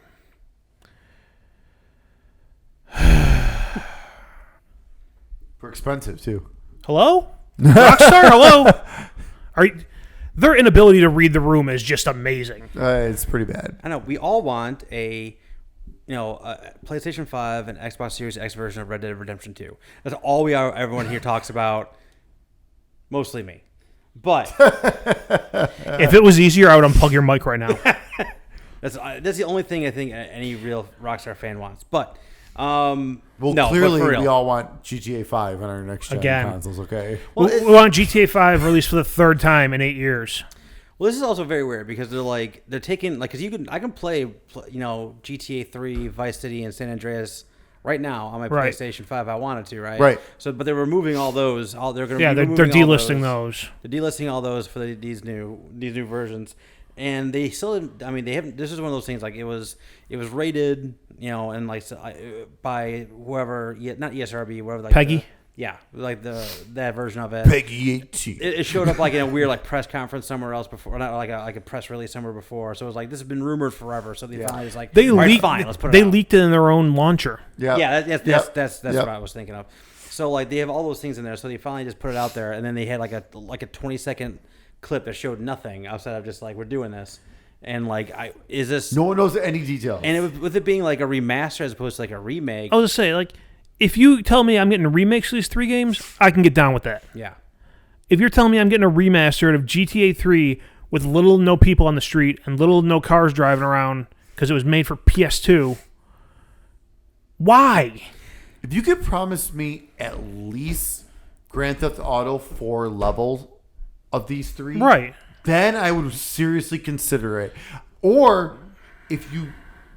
Speaker 2: For expensive too.
Speaker 3: Hello? Rockstar, hello? Their inability to read the room is just amazing.
Speaker 2: It's pretty bad.
Speaker 1: I know. We all want a PlayStation 5 and Xbox Series X version of Red Dead Redemption 2. That's all everyone here talks about. Mostly me. But
Speaker 3: if it was easier, I would unplug your mic right now.
Speaker 1: that's the only thing I think any real Rockstar fan wants. But
Speaker 2: clearly we all want GTA 5 on our next gen consoles. Okay.
Speaker 3: Well, we want GTA 5 released for the third time in 8 years.
Speaker 1: Well, this is also very weird because they're taking because I can play GTA 3, Vice City, and San Andreas right now on my PlayStation 5. I wanted to, right?
Speaker 2: Right.
Speaker 1: So, but they're removing all those. They're
Speaker 3: delisting those.
Speaker 1: They're delisting all those for these new versions, and they still. I mean, they haven't. This is one of those things. Like it was rated, and like by whoever, not ESRB, whatever. Like
Speaker 3: Peggy.
Speaker 1: Yeah, like that version of it.
Speaker 2: Peggy 18.
Speaker 1: It showed up like in a weird like press conference somewhere else before, not like a press release somewhere before. So it was like this has been rumored forever. So they finally was like,
Speaker 3: they
Speaker 1: all right,
Speaker 3: leaked.
Speaker 1: fine, let's put it
Speaker 3: They
Speaker 1: out.
Speaker 3: leaked it in their own launcher.
Speaker 1: Yeah, that's what I was thinking of. So like they have all those things in there. So they finally just put it out there, and then they had like a 20-second clip that showed nothing outside of just like we're doing this, and like is this?
Speaker 2: No one knows any details.
Speaker 1: And with it being like a remaster as opposed to like a remake.
Speaker 3: I was just say like. If you tell me I'm getting a remake of these 3 games, I can get down with that.
Speaker 1: Yeah.
Speaker 3: If you're telling me I'm getting a remaster of GTA 3 with little no people on the street and little no cars driving around because it was made for PS2, why?
Speaker 2: If you could promise me at least Grand Theft Auto 4 level of these 3,
Speaker 3: Right.
Speaker 2: then I would seriously consider it. Or if you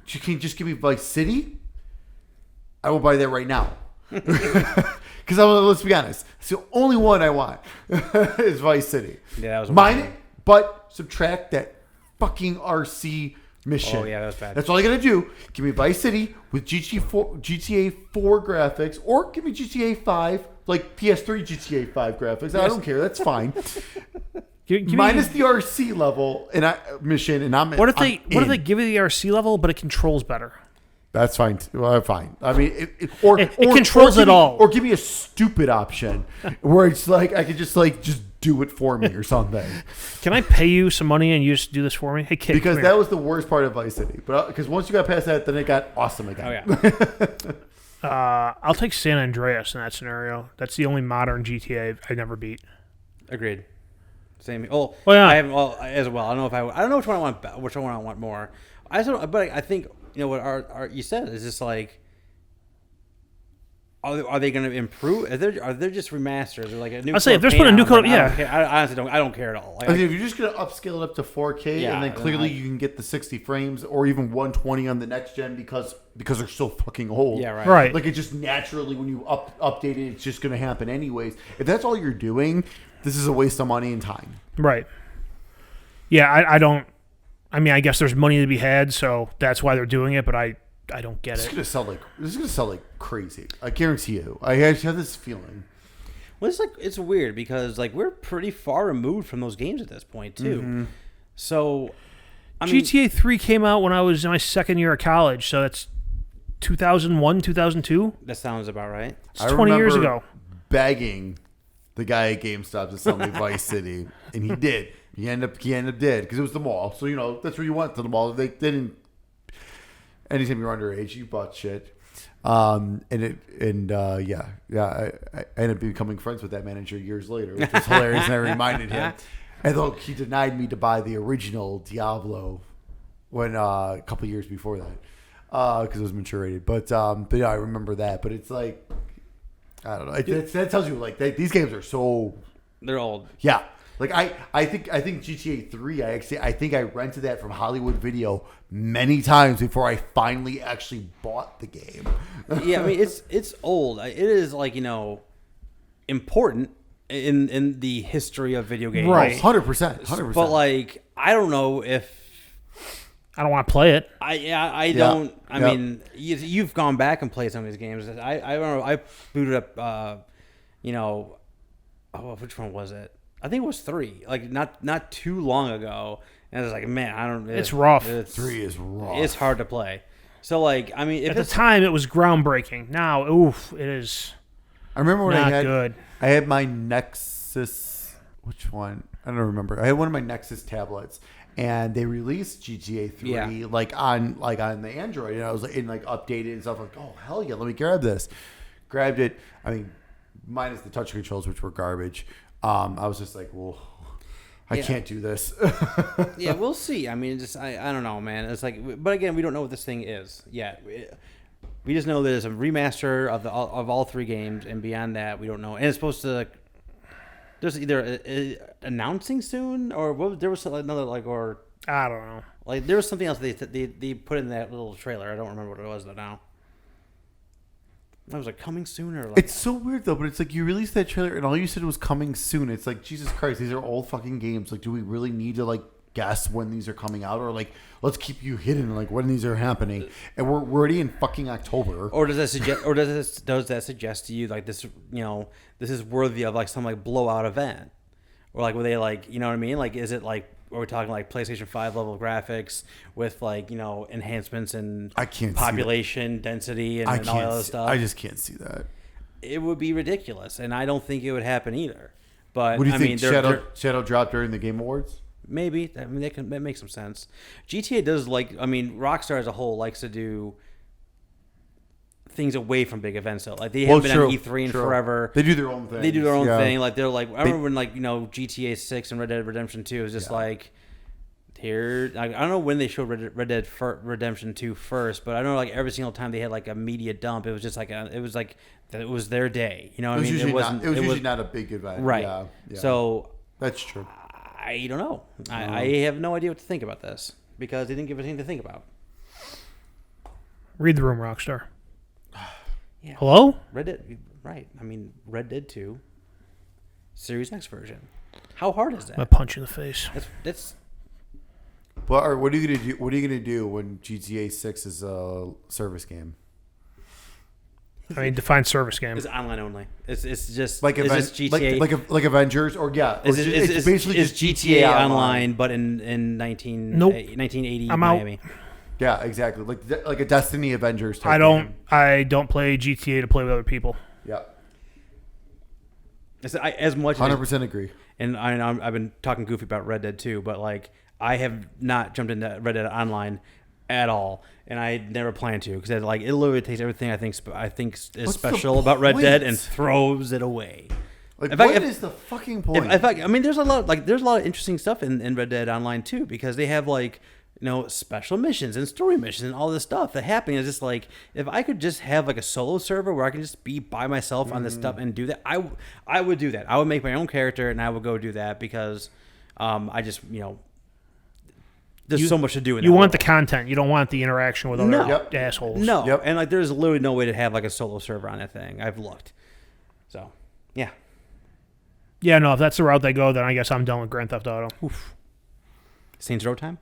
Speaker 2: can just give me Vice City, I will buy that right now. Because let's be honest, it's the only one I want is Vice City.
Speaker 1: Yeah, that was
Speaker 2: mine it, but subtract that fucking RC mission.
Speaker 1: Oh yeah, that was bad.
Speaker 2: That's all you gotta do. Give me Vice City with GTA 4 graphics, or give me GTA 5, like PS3 GTA 5 graphics. I don't care. That's fine. Minus the RC level and mission, and I'm.
Speaker 3: What if they give you the RC level, but it controls better?
Speaker 2: That's fine. Well, fine. I mean, it
Speaker 3: controls it all.
Speaker 2: Or give me a stupid option where it's like I could just do it for me or something.
Speaker 3: Can I pay you some money and you just do this for me? Hey, kid,
Speaker 2: because that was the worst part of Vice City. But because once you got past that, then it got awesome again.
Speaker 1: Oh
Speaker 3: yeah. I'll take San Andreas in that scenario. That's the only modern GTA I never beat.
Speaker 1: Agreed. Same. Oh,
Speaker 3: yeah.
Speaker 1: I haven't. Well, as well. I don't know which one I want. Which one I want more. I don't. But I think what our you said is just like. Are they going to improve? Are they just remasters or like a new?
Speaker 3: I'll say if they're putting a new code,
Speaker 1: I honestly don't. I don't care at all.
Speaker 2: Like, if you're just going to upscale it up to 4K, and then clearly you can get the 60 frames or even 120 on the next gen because they're so fucking old.
Speaker 1: Yeah, right.
Speaker 3: Right.
Speaker 2: Like it just naturally when you update it, it's just going to happen anyways. If that's all you're doing, this is a waste of money and time.
Speaker 3: Right. Yeah, I don't. I mean, I guess there's money to be had, so that's why they're doing it. But I don't get
Speaker 2: This
Speaker 3: it.
Speaker 2: is gonna sell like crazy. I guarantee you. I have this feeling.
Speaker 1: Well, it's weird because like we're pretty far removed from those games at this point too.
Speaker 2: Mm-hmm.
Speaker 1: So, I mean,
Speaker 3: GTA 3 came out when I was in my second year of college, so that's 2001, 2002.
Speaker 1: that sounds about right.
Speaker 3: It's 20 years ago.
Speaker 2: Begging the guy at GameStop to sell me Vice City, and he did. He ended up dead because it was the mall. So that's where you went to the mall. They didn't. Anytime you're underage, you bought shit. I ended up becoming friends with that manager years later, which was hilarious. And I reminded him, and though he denied me to buy the original Diablo when a couple years before that because it was mature rated. But yeah, I remember that. But it's like I don't know. That tells you like these games are so
Speaker 1: They're old.
Speaker 2: yeah. Like I think GTA 3. I think I rented that from Hollywood Video many times before I finally actually bought the game.
Speaker 1: Yeah, I mean it's old. It is like important in the history of video games.
Speaker 3: Right.
Speaker 2: 100%.
Speaker 1: But like I don't know if
Speaker 3: I don't want to play it.
Speaker 1: I don't. I mean, you've gone back and played some of these games. I don't know. I booted up. Which one was it? I think it was 3. Like not too long ago, and I was like, man, I don't.
Speaker 3: It's rough.
Speaker 2: 3 is rough.
Speaker 1: It's hard to play. So like, I mean,
Speaker 3: At the time, it was groundbreaking. Now, oof, it is.
Speaker 2: I remember when
Speaker 3: not
Speaker 2: I had
Speaker 3: good.
Speaker 2: I had my Nexus. Which one? I don't remember. I had one of my Nexus tablets, and they released GTA 3 like on the Android, and I was like, updated and stuff. Like, oh hell yeah, let me grab this. Grabbed it. I mean, minus the touch controls, which were garbage. I was just like, well, I can't do this.
Speaker 1: Yeah, we'll see. I mean, I don't know, man. It's like, but again, we don't know what this thing is yet. We just know there's a remaster of all 3 games, and beyond that, we don't know. And it's supposed to. There's either announcing soon, or there was another or
Speaker 3: I don't know.
Speaker 1: Like there was something else they put in that little trailer. I don't remember what it was though now. I was like coming soon or like.
Speaker 2: It's so weird though, but it's like you released that trailer and all you said was coming soon. It's like Jesus Christ, these are old fucking games. Like, do we really need to guess when these are coming out, or like let's keep you hidden like when these are happening, and we're already in fucking October.
Speaker 1: Or does that suggest? Or does that suggest to you like this? This is worthy of like some like blowout event, or like were they like what I mean? Like is it like are we talking like PlayStation 5 level graphics with like enhancements and
Speaker 2: I can't
Speaker 1: population density and all that other stuff?
Speaker 2: I just can't see that.
Speaker 1: It would be ridiculous, and I don't think it would happen either. But
Speaker 2: What do you think?
Speaker 1: they're,
Speaker 2: Shadow dropped during the Game Awards?
Speaker 1: maybe. I mean, that makes some sense. GTA does Rockstar as a whole likes to do things away from big events. So like they haven't been on E3 in forever.
Speaker 2: They do their own thing.
Speaker 1: They do their own thing. Like they're like I remember when GTA 6 and Red Dead Redemption 2 was just like here. I don't know when they showed Red Dead Redemption 2 first, but I know like every single time they had like a media dump, it was just like it was their day. You know what I mean?
Speaker 2: It was usually not a big event.
Speaker 1: Right.
Speaker 2: Yeah.
Speaker 1: So
Speaker 2: that's true.
Speaker 1: I don't know. I have no idea what to think about this because they didn't give us anything to think about.
Speaker 3: Read the room, Rockstar.
Speaker 1: Yeah.
Speaker 3: Hello?
Speaker 1: Red Dead, right? I mean, Red Dead 2, Series X version. How hard is that?
Speaker 3: I'm gonna punch you in the face.
Speaker 1: That's
Speaker 2: But what are you gonna do? What are you gonna do when GTA 6 is a service game?
Speaker 3: I mean, define service game.
Speaker 1: it's online only. It's just
Speaker 2: Like
Speaker 1: it's just GTA.
Speaker 2: like Avengers, or
Speaker 1: It's
Speaker 2: basically
Speaker 1: just GTA Online, but in 1980
Speaker 3: I'm out.
Speaker 1: Miami.
Speaker 2: Yeah, exactly. Like a Destiny Avengers type game.
Speaker 3: I don't play GTA to play with other people.
Speaker 2: Yeah.
Speaker 1: As much
Speaker 2: 100% agree.
Speaker 1: And I've been talking goofy about Red Dead 2, but like I have not jumped into Red Dead Online at all, and I never plan to because it literally takes everything I think is special about Red Dead and throws it away.
Speaker 2: Like, what is the fucking point?
Speaker 1: In fact, I mean, there's a lot of interesting stuff in Red Dead Online too because they have special missions and story missions and all this stuff that happen. Is just like if I could just have like a solo server where I can just be by myself on this stuff and do that, I would do that. I would make my own character and I would go do that because I just there's so much to do in that.
Speaker 3: You want
Speaker 1: world.
Speaker 3: the content. You don't want the interaction with other assholes.
Speaker 1: No.
Speaker 2: Yep.
Speaker 1: And there's literally no way to have like a solo server on that thing. I've looked. So, yeah.
Speaker 3: Yeah, no, if that's the route they go, then I guess I'm done with Grand Theft Auto.
Speaker 1: Oof. Saints Row time?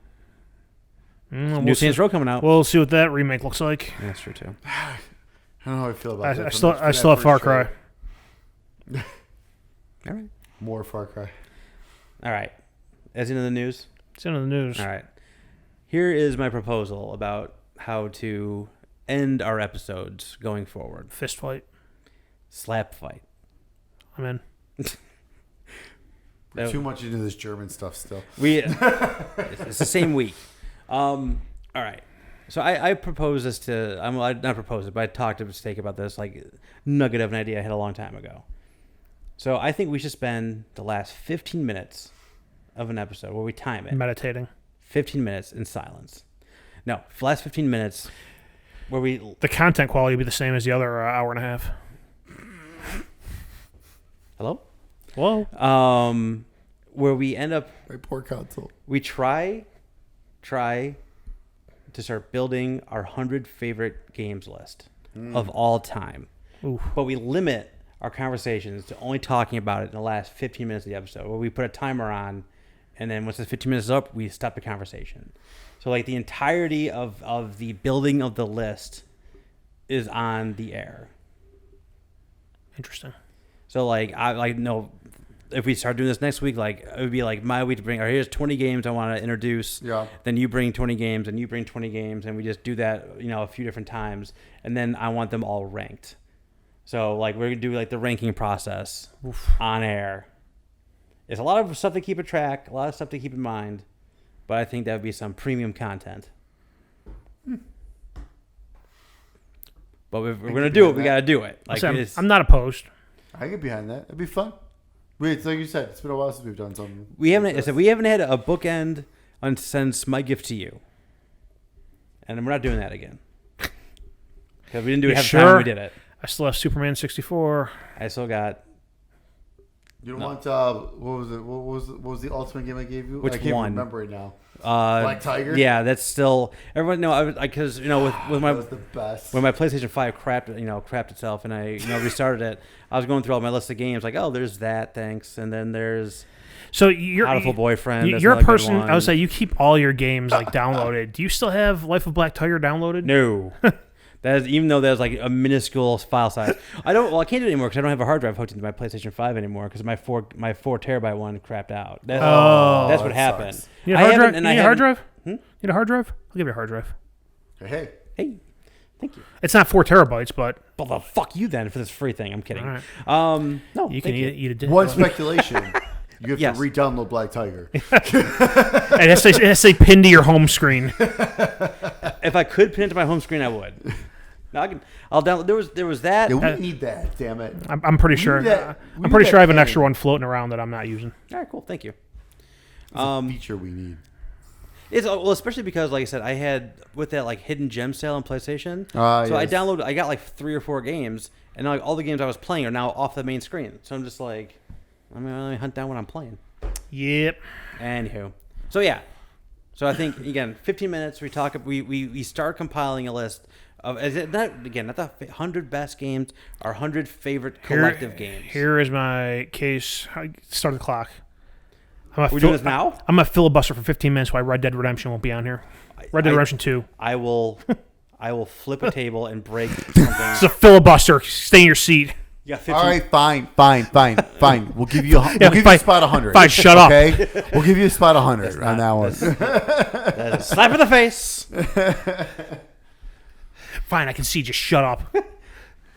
Speaker 3: New
Speaker 1: Saints Row coming out.
Speaker 3: We'll see what that remake looks like.
Speaker 1: Yeah, that's true too.
Speaker 2: I don't know how I feel about that.
Speaker 3: I still have Far Cry.
Speaker 1: All right.
Speaker 2: More Far Cry.
Speaker 1: All right. As into the news.
Speaker 3: It's in the news.
Speaker 1: All right. Here is my proposal about how to end our episodes going forward.
Speaker 3: Fist fight.
Speaker 1: Slap fight.
Speaker 3: I'm in.
Speaker 2: We're too much into this German stuff still.
Speaker 1: It's the same week. All right. So I proposed this to. I not proposed it, but I talked to Steak about this nugget of an idea I had a long time ago. So I think we should spend the last 15 minutes of an episode where we time it.
Speaker 3: Meditating.
Speaker 1: 15 minutes in silence. No, the last 15 minutes where we...
Speaker 3: The content quality will be the same as the other hour and a half.
Speaker 1: Hello?
Speaker 3: Whoa.
Speaker 1: Where we end up...
Speaker 2: My poor console.
Speaker 1: We try to start building our 100 favorite games list of all time.
Speaker 3: Oof.
Speaker 1: But we limit our conversations to only talking about it in the last 15 minutes of the episode, where we put a timer on, and then once the 15 minutes is up, we stop the conversation. So like the entirety of the building of the list is on the air.
Speaker 3: Interesting.
Speaker 1: So if we start doing this next week, it would be like my week to bring, here's 20 games I want to introduce.
Speaker 2: Yeah.
Speaker 1: Then you bring 20 games and you bring 20 games, and we just do that, a few different times. And then I want them all ranked. So we're going to do the ranking process on air. It's a lot of stuff to keep a track, a lot of stuff to keep in mind, but I think that would be some premium content. But if we're going to do it, we got to do it.
Speaker 3: I'm not opposed.
Speaker 2: I get behind that. It'd be fun. Wait, like you said, it's been a while since we've done something.
Speaker 1: We haven't had a bookend since My Gift to You. And we're not doing that again. Because we didn't do it half the time we did it.
Speaker 3: I still have Superman 64.
Speaker 1: I still got
Speaker 2: You don't want what was it? What was the ultimate game I gave you?
Speaker 1: Which
Speaker 2: I can't
Speaker 1: one?
Speaker 2: remember it now. Black Tiger.
Speaker 1: Yeah, that's still everyone. No, because with my
Speaker 2: that was the best.
Speaker 1: when my PlayStation 5 crapped itself, and I restarted it. I was going through all my list of games, like, oh, there's that, thanks, and then there's
Speaker 3: So you're
Speaker 1: Beautiful Boyfriend. That's
Speaker 3: You're a
Speaker 1: another good
Speaker 3: person.
Speaker 1: one.
Speaker 3: I would say you keep all your games like downloaded. Do you still have Life of Black Tiger downloaded?
Speaker 1: No. That is, even though there's like a minuscule file size. I can't do it anymore because I don't have a hard drive hooked into my PlayStation 5 anymore because my 4 terabyte one crapped out. That's what happened.
Speaker 2: Sucks.
Speaker 3: You need a hard drive? You need a hard drive? You need a hard drive? I'll give you a hard drive.
Speaker 2: Hey.
Speaker 1: Thank you.
Speaker 3: It's not 4 terabytes, but
Speaker 1: Well, the fuck you then for this free thing. I'm kidding.
Speaker 3: all right.
Speaker 1: No,
Speaker 3: You can eat a dick.
Speaker 2: One speculation. You have
Speaker 1: Yes.
Speaker 2: to re-download Black Tiger.
Speaker 3: It has to say pinned to your home screen.
Speaker 1: If I could pin it to my home screen, I would. No, I'll download. There was that.
Speaker 2: Yeah, we need that. Damn it.
Speaker 3: I'm pretty sure.
Speaker 2: that- we
Speaker 3: I'm
Speaker 2: need
Speaker 3: pretty
Speaker 2: that
Speaker 3: sure I have an
Speaker 2: thing.
Speaker 3: extra one floating around that I'm not using.
Speaker 1: All right, cool. Thank you.
Speaker 2: It's a feature we need.
Speaker 1: It's especially because, like I said, I had with that like hidden gem sale on PlayStation. So I
Speaker 2: Yes.
Speaker 1: downloaded. I got like 3 or 4 games, and like all the games I was playing are now off the main screen. So I'm just like, I'm gonna hunt down what I'm playing.
Speaker 3: Yep.
Speaker 1: Anywho, so yeah, so I think again, 15 minutes. We talk. We start compiling a list of not the 100 best games, our 100 favorite collective games.
Speaker 3: Here is my case. Start the clock.
Speaker 1: We're doing this now.
Speaker 3: I'm gonna filibuster for 15 minutes while Red Dead Redemption won't be on here. Red Dead Redemption 2.
Speaker 1: I will flip a table and break something.
Speaker 3: It's a filibuster. Stay in your seat.
Speaker 1: Yeah, 15.
Speaker 2: All right, fine. We'll give you
Speaker 3: fine.
Speaker 2: a spot 100.
Speaker 3: Fine, shut up.
Speaker 2: Okay, we'll give you a spot 100 on that one.
Speaker 1: That is a slap in the face.
Speaker 3: Fine, I can see. Just shut up.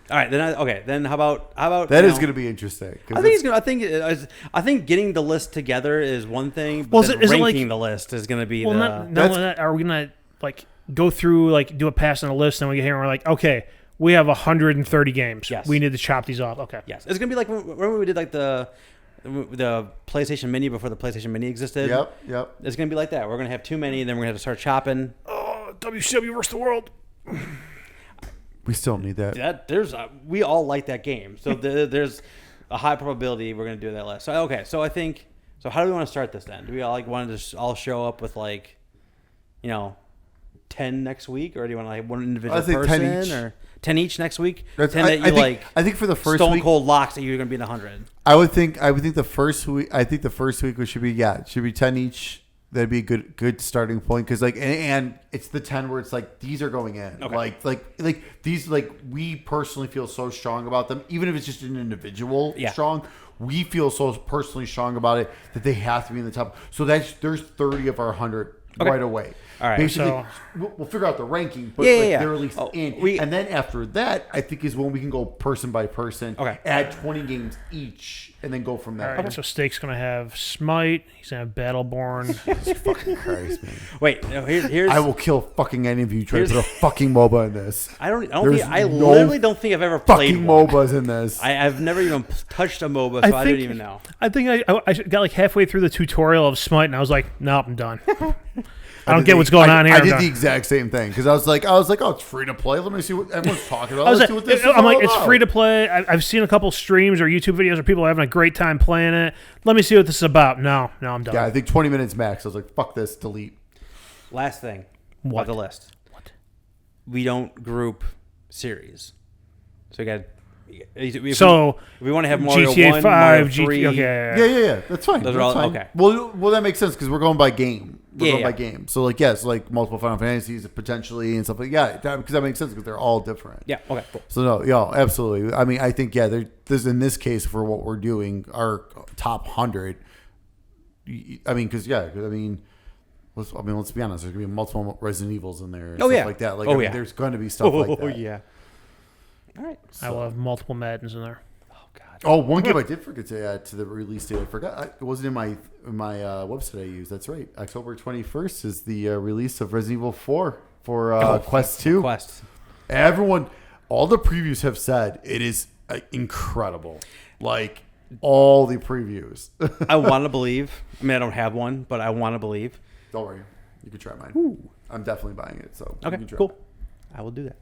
Speaker 1: All right, then how about
Speaker 2: That is going to be interesting.
Speaker 1: I think it's gonna. I think getting the list together is one thing. But
Speaker 3: Well,
Speaker 1: then
Speaker 3: is it
Speaker 1: ranking
Speaker 3: like-
Speaker 1: the list is going to be
Speaker 3: Well,
Speaker 1: the.
Speaker 3: not only that. Are we gonna like go through like do a pass on the list, and we get here and we're like, okay, we have 130 games.
Speaker 1: Yes.
Speaker 3: We need to chop these off. Okay.
Speaker 1: Yes, it's gonna be like remember we did like the PlayStation Mini before the PlayStation Mini existed.
Speaker 2: Yep.
Speaker 1: It's gonna be like that. We're gonna have too many, and then we're gonna have to start chopping.
Speaker 3: Oh, WCW versus the world.
Speaker 2: We still need that.
Speaker 1: We all like that game, so there's a high probability we're gonna do that list. So okay, so I think how do we want to start this then? Do we all want to just all show up with 10 next week, or do you want to like one individual
Speaker 2: I think
Speaker 1: person
Speaker 2: 10 each.
Speaker 1: or 10 each next week?
Speaker 2: That's-
Speaker 1: 10 that you
Speaker 2: I think for the first
Speaker 1: stone
Speaker 2: week,
Speaker 1: cold locks that you're gonna be in 100.
Speaker 2: I would think the first week. I think the first week should be it should be 10 each. That'd be a good starting point because and it's the 10 where it's like these are going in.
Speaker 1: Okay.
Speaker 2: Like these we personally feel so strong about them, even if it's just an individual strong. We feel so personally strong about it that they have to be in the top. So there's 30 of our 100 right away.
Speaker 1: All right.
Speaker 2: Basically,
Speaker 3: So-
Speaker 2: we'll figure out the ranking, but
Speaker 1: Yeah.
Speaker 2: they're at least in. And then after that, I think is when we can go person by person.
Speaker 1: Okay.
Speaker 2: Add 20 games each, and then go from there.
Speaker 3: All right. So Steak's gonna have Smite. He's gonna have Battleborn.
Speaker 2: Jesus fucking Christ, man.
Speaker 1: Wait, no, here's
Speaker 2: I will kill fucking any of you trying to put a fucking MOBA in this.
Speaker 1: I
Speaker 2: There's
Speaker 1: literally don't think I've ever played
Speaker 2: Fucking
Speaker 1: one.
Speaker 2: MOBAs in this.
Speaker 1: I've never even touched a MOBA, so I didn't even know.
Speaker 3: I think I got like halfway through the tutorial of Smite, and I was like, nope, I'm done. I don't get what's going on here.
Speaker 2: I
Speaker 3: I'm
Speaker 2: did
Speaker 3: done.
Speaker 2: the exact same thing because I was like, oh, it's free to play. Let me see what everyone's talking about.
Speaker 3: I was
Speaker 2: Let's
Speaker 3: like,
Speaker 2: see what this is
Speaker 3: I'm like,
Speaker 2: all
Speaker 3: it's
Speaker 2: about.
Speaker 3: free to play. I've seen a couple streams or YouTube videos where people are having a great time playing it. Let me see what this is about. No, I'm done.
Speaker 2: Yeah, I think 20 minutes max. I was like, fuck this, delete.
Speaker 1: Last thing
Speaker 3: What?
Speaker 1: about the list.
Speaker 3: What?
Speaker 1: We don't group series. So we got. If
Speaker 3: So
Speaker 1: we want to have Mario
Speaker 3: GTA
Speaker 1: 1,
Speaker 3: 5,
Speaker 1: Mario 3.
Speaker 3: GTA. Okay.
Speaker 2: Yeah. That's fine.
Speaker 1: Those are
Speaker 2: That's
Speaker 1: all-
Speaker 2: fine.
Speaker 1: okay.
Speaker 2: Well, that makes sense because we're going by game. We're going
Speaker 1: Yeah.
Speaker 2: by game. So yes, like multiple Final Fantasies potentially and stuff like because that makes sense because they're all different.
Speaker 1: Yeah. Okay. Cool.
Speaker 2: So absolutely. I mean, I think there's in this case for what we're doing, our top 100. I mean, because let's be honest. There's gonna be multiple Resident Evils in there. And stuff like that. Like, there's going to be stuff like that.
Speaker 1: Oh yeah. All right.
Speaker 3: I will have multiple Maddens in there.
Speaker 1: Oh god.
Speaker 2: Oh, one game I did forget to add to the release date. I forgot. It wasn't in my website I used. That's right. October 21st is the release of Resident Evil 4 for Quest 2.
Speaker 1: Quest.
Speaker 2: Everyone, all the previews have said it is incredible. Like all the previews.
Speaker 1: I want to believe. I mean, I don't have one, but I want to believe.
Speaker 2: Don't worry, you can try mine. I'm definitely buying it. So you
Speaker 1: Okay.
Speaker 2: can try
Speaker 1: Cool. I will do that.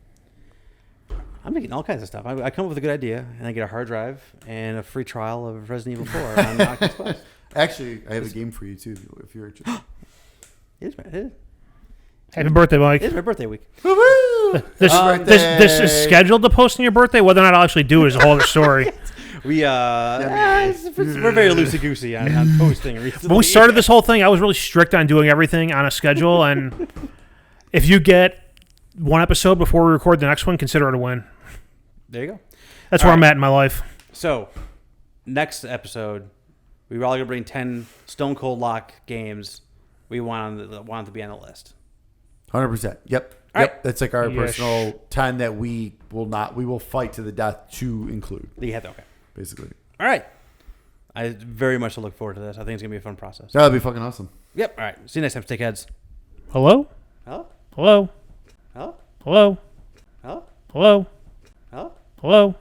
Speaker 1: I'm making all kinds of stuff. I come up with a good idea, and I get a hard drive and a free trial of Resident Evil 4 on Oculus Quest.
Speaker 2: Actually, I have a game for you too, if you're interested.
Speaker 3: Happy birthday, Mike.
Speaker 1: It's my birthday week.
Speaker 2: Woo-hoo!
Speaker 3: This is scheduled to post on your birthday. Whether or not I'll actually do it is a whole other story.
Speaker 1: We're very loosey goosey on posting recently.
Speaker 3: When we started this whole thing, I was really strict on doing everything on a schedule, and if you get one episode before we record the next one, consider it a win.
Speaker 1: There you go.
Speaker 3: That's where I'm at in my life.
Speaker 1: So, next episode, we were all gonna bring 10 Stone Cold Lock games we want to be on the list.
Speaker 2: 100%. Yep.
Speaker 1: All
Speaker 2: Yep.
Speaker 1: right.
Speaker 2: That's like our personal 10 that we will fight to the death to include.
Speaker 1: Okay.
Speaker 2: Basically.
Speaker 1: All right. I very much look forward to this. I think it's gonna be a fun process.
Speaker 2: That'll be fucking awesome.
Speaker 1: Yep. All right. See you next time, Stickheads.
Speaker 3: Hello?
Speaker 1: Hello?
Speaker 3: Hello?
Speaker 1: Hello?
Speaker 3: Hello?
Speaker 1: Hello?
Speaker 3: Hello?
Speaker 1: Hello?
Speaker 3: Hello?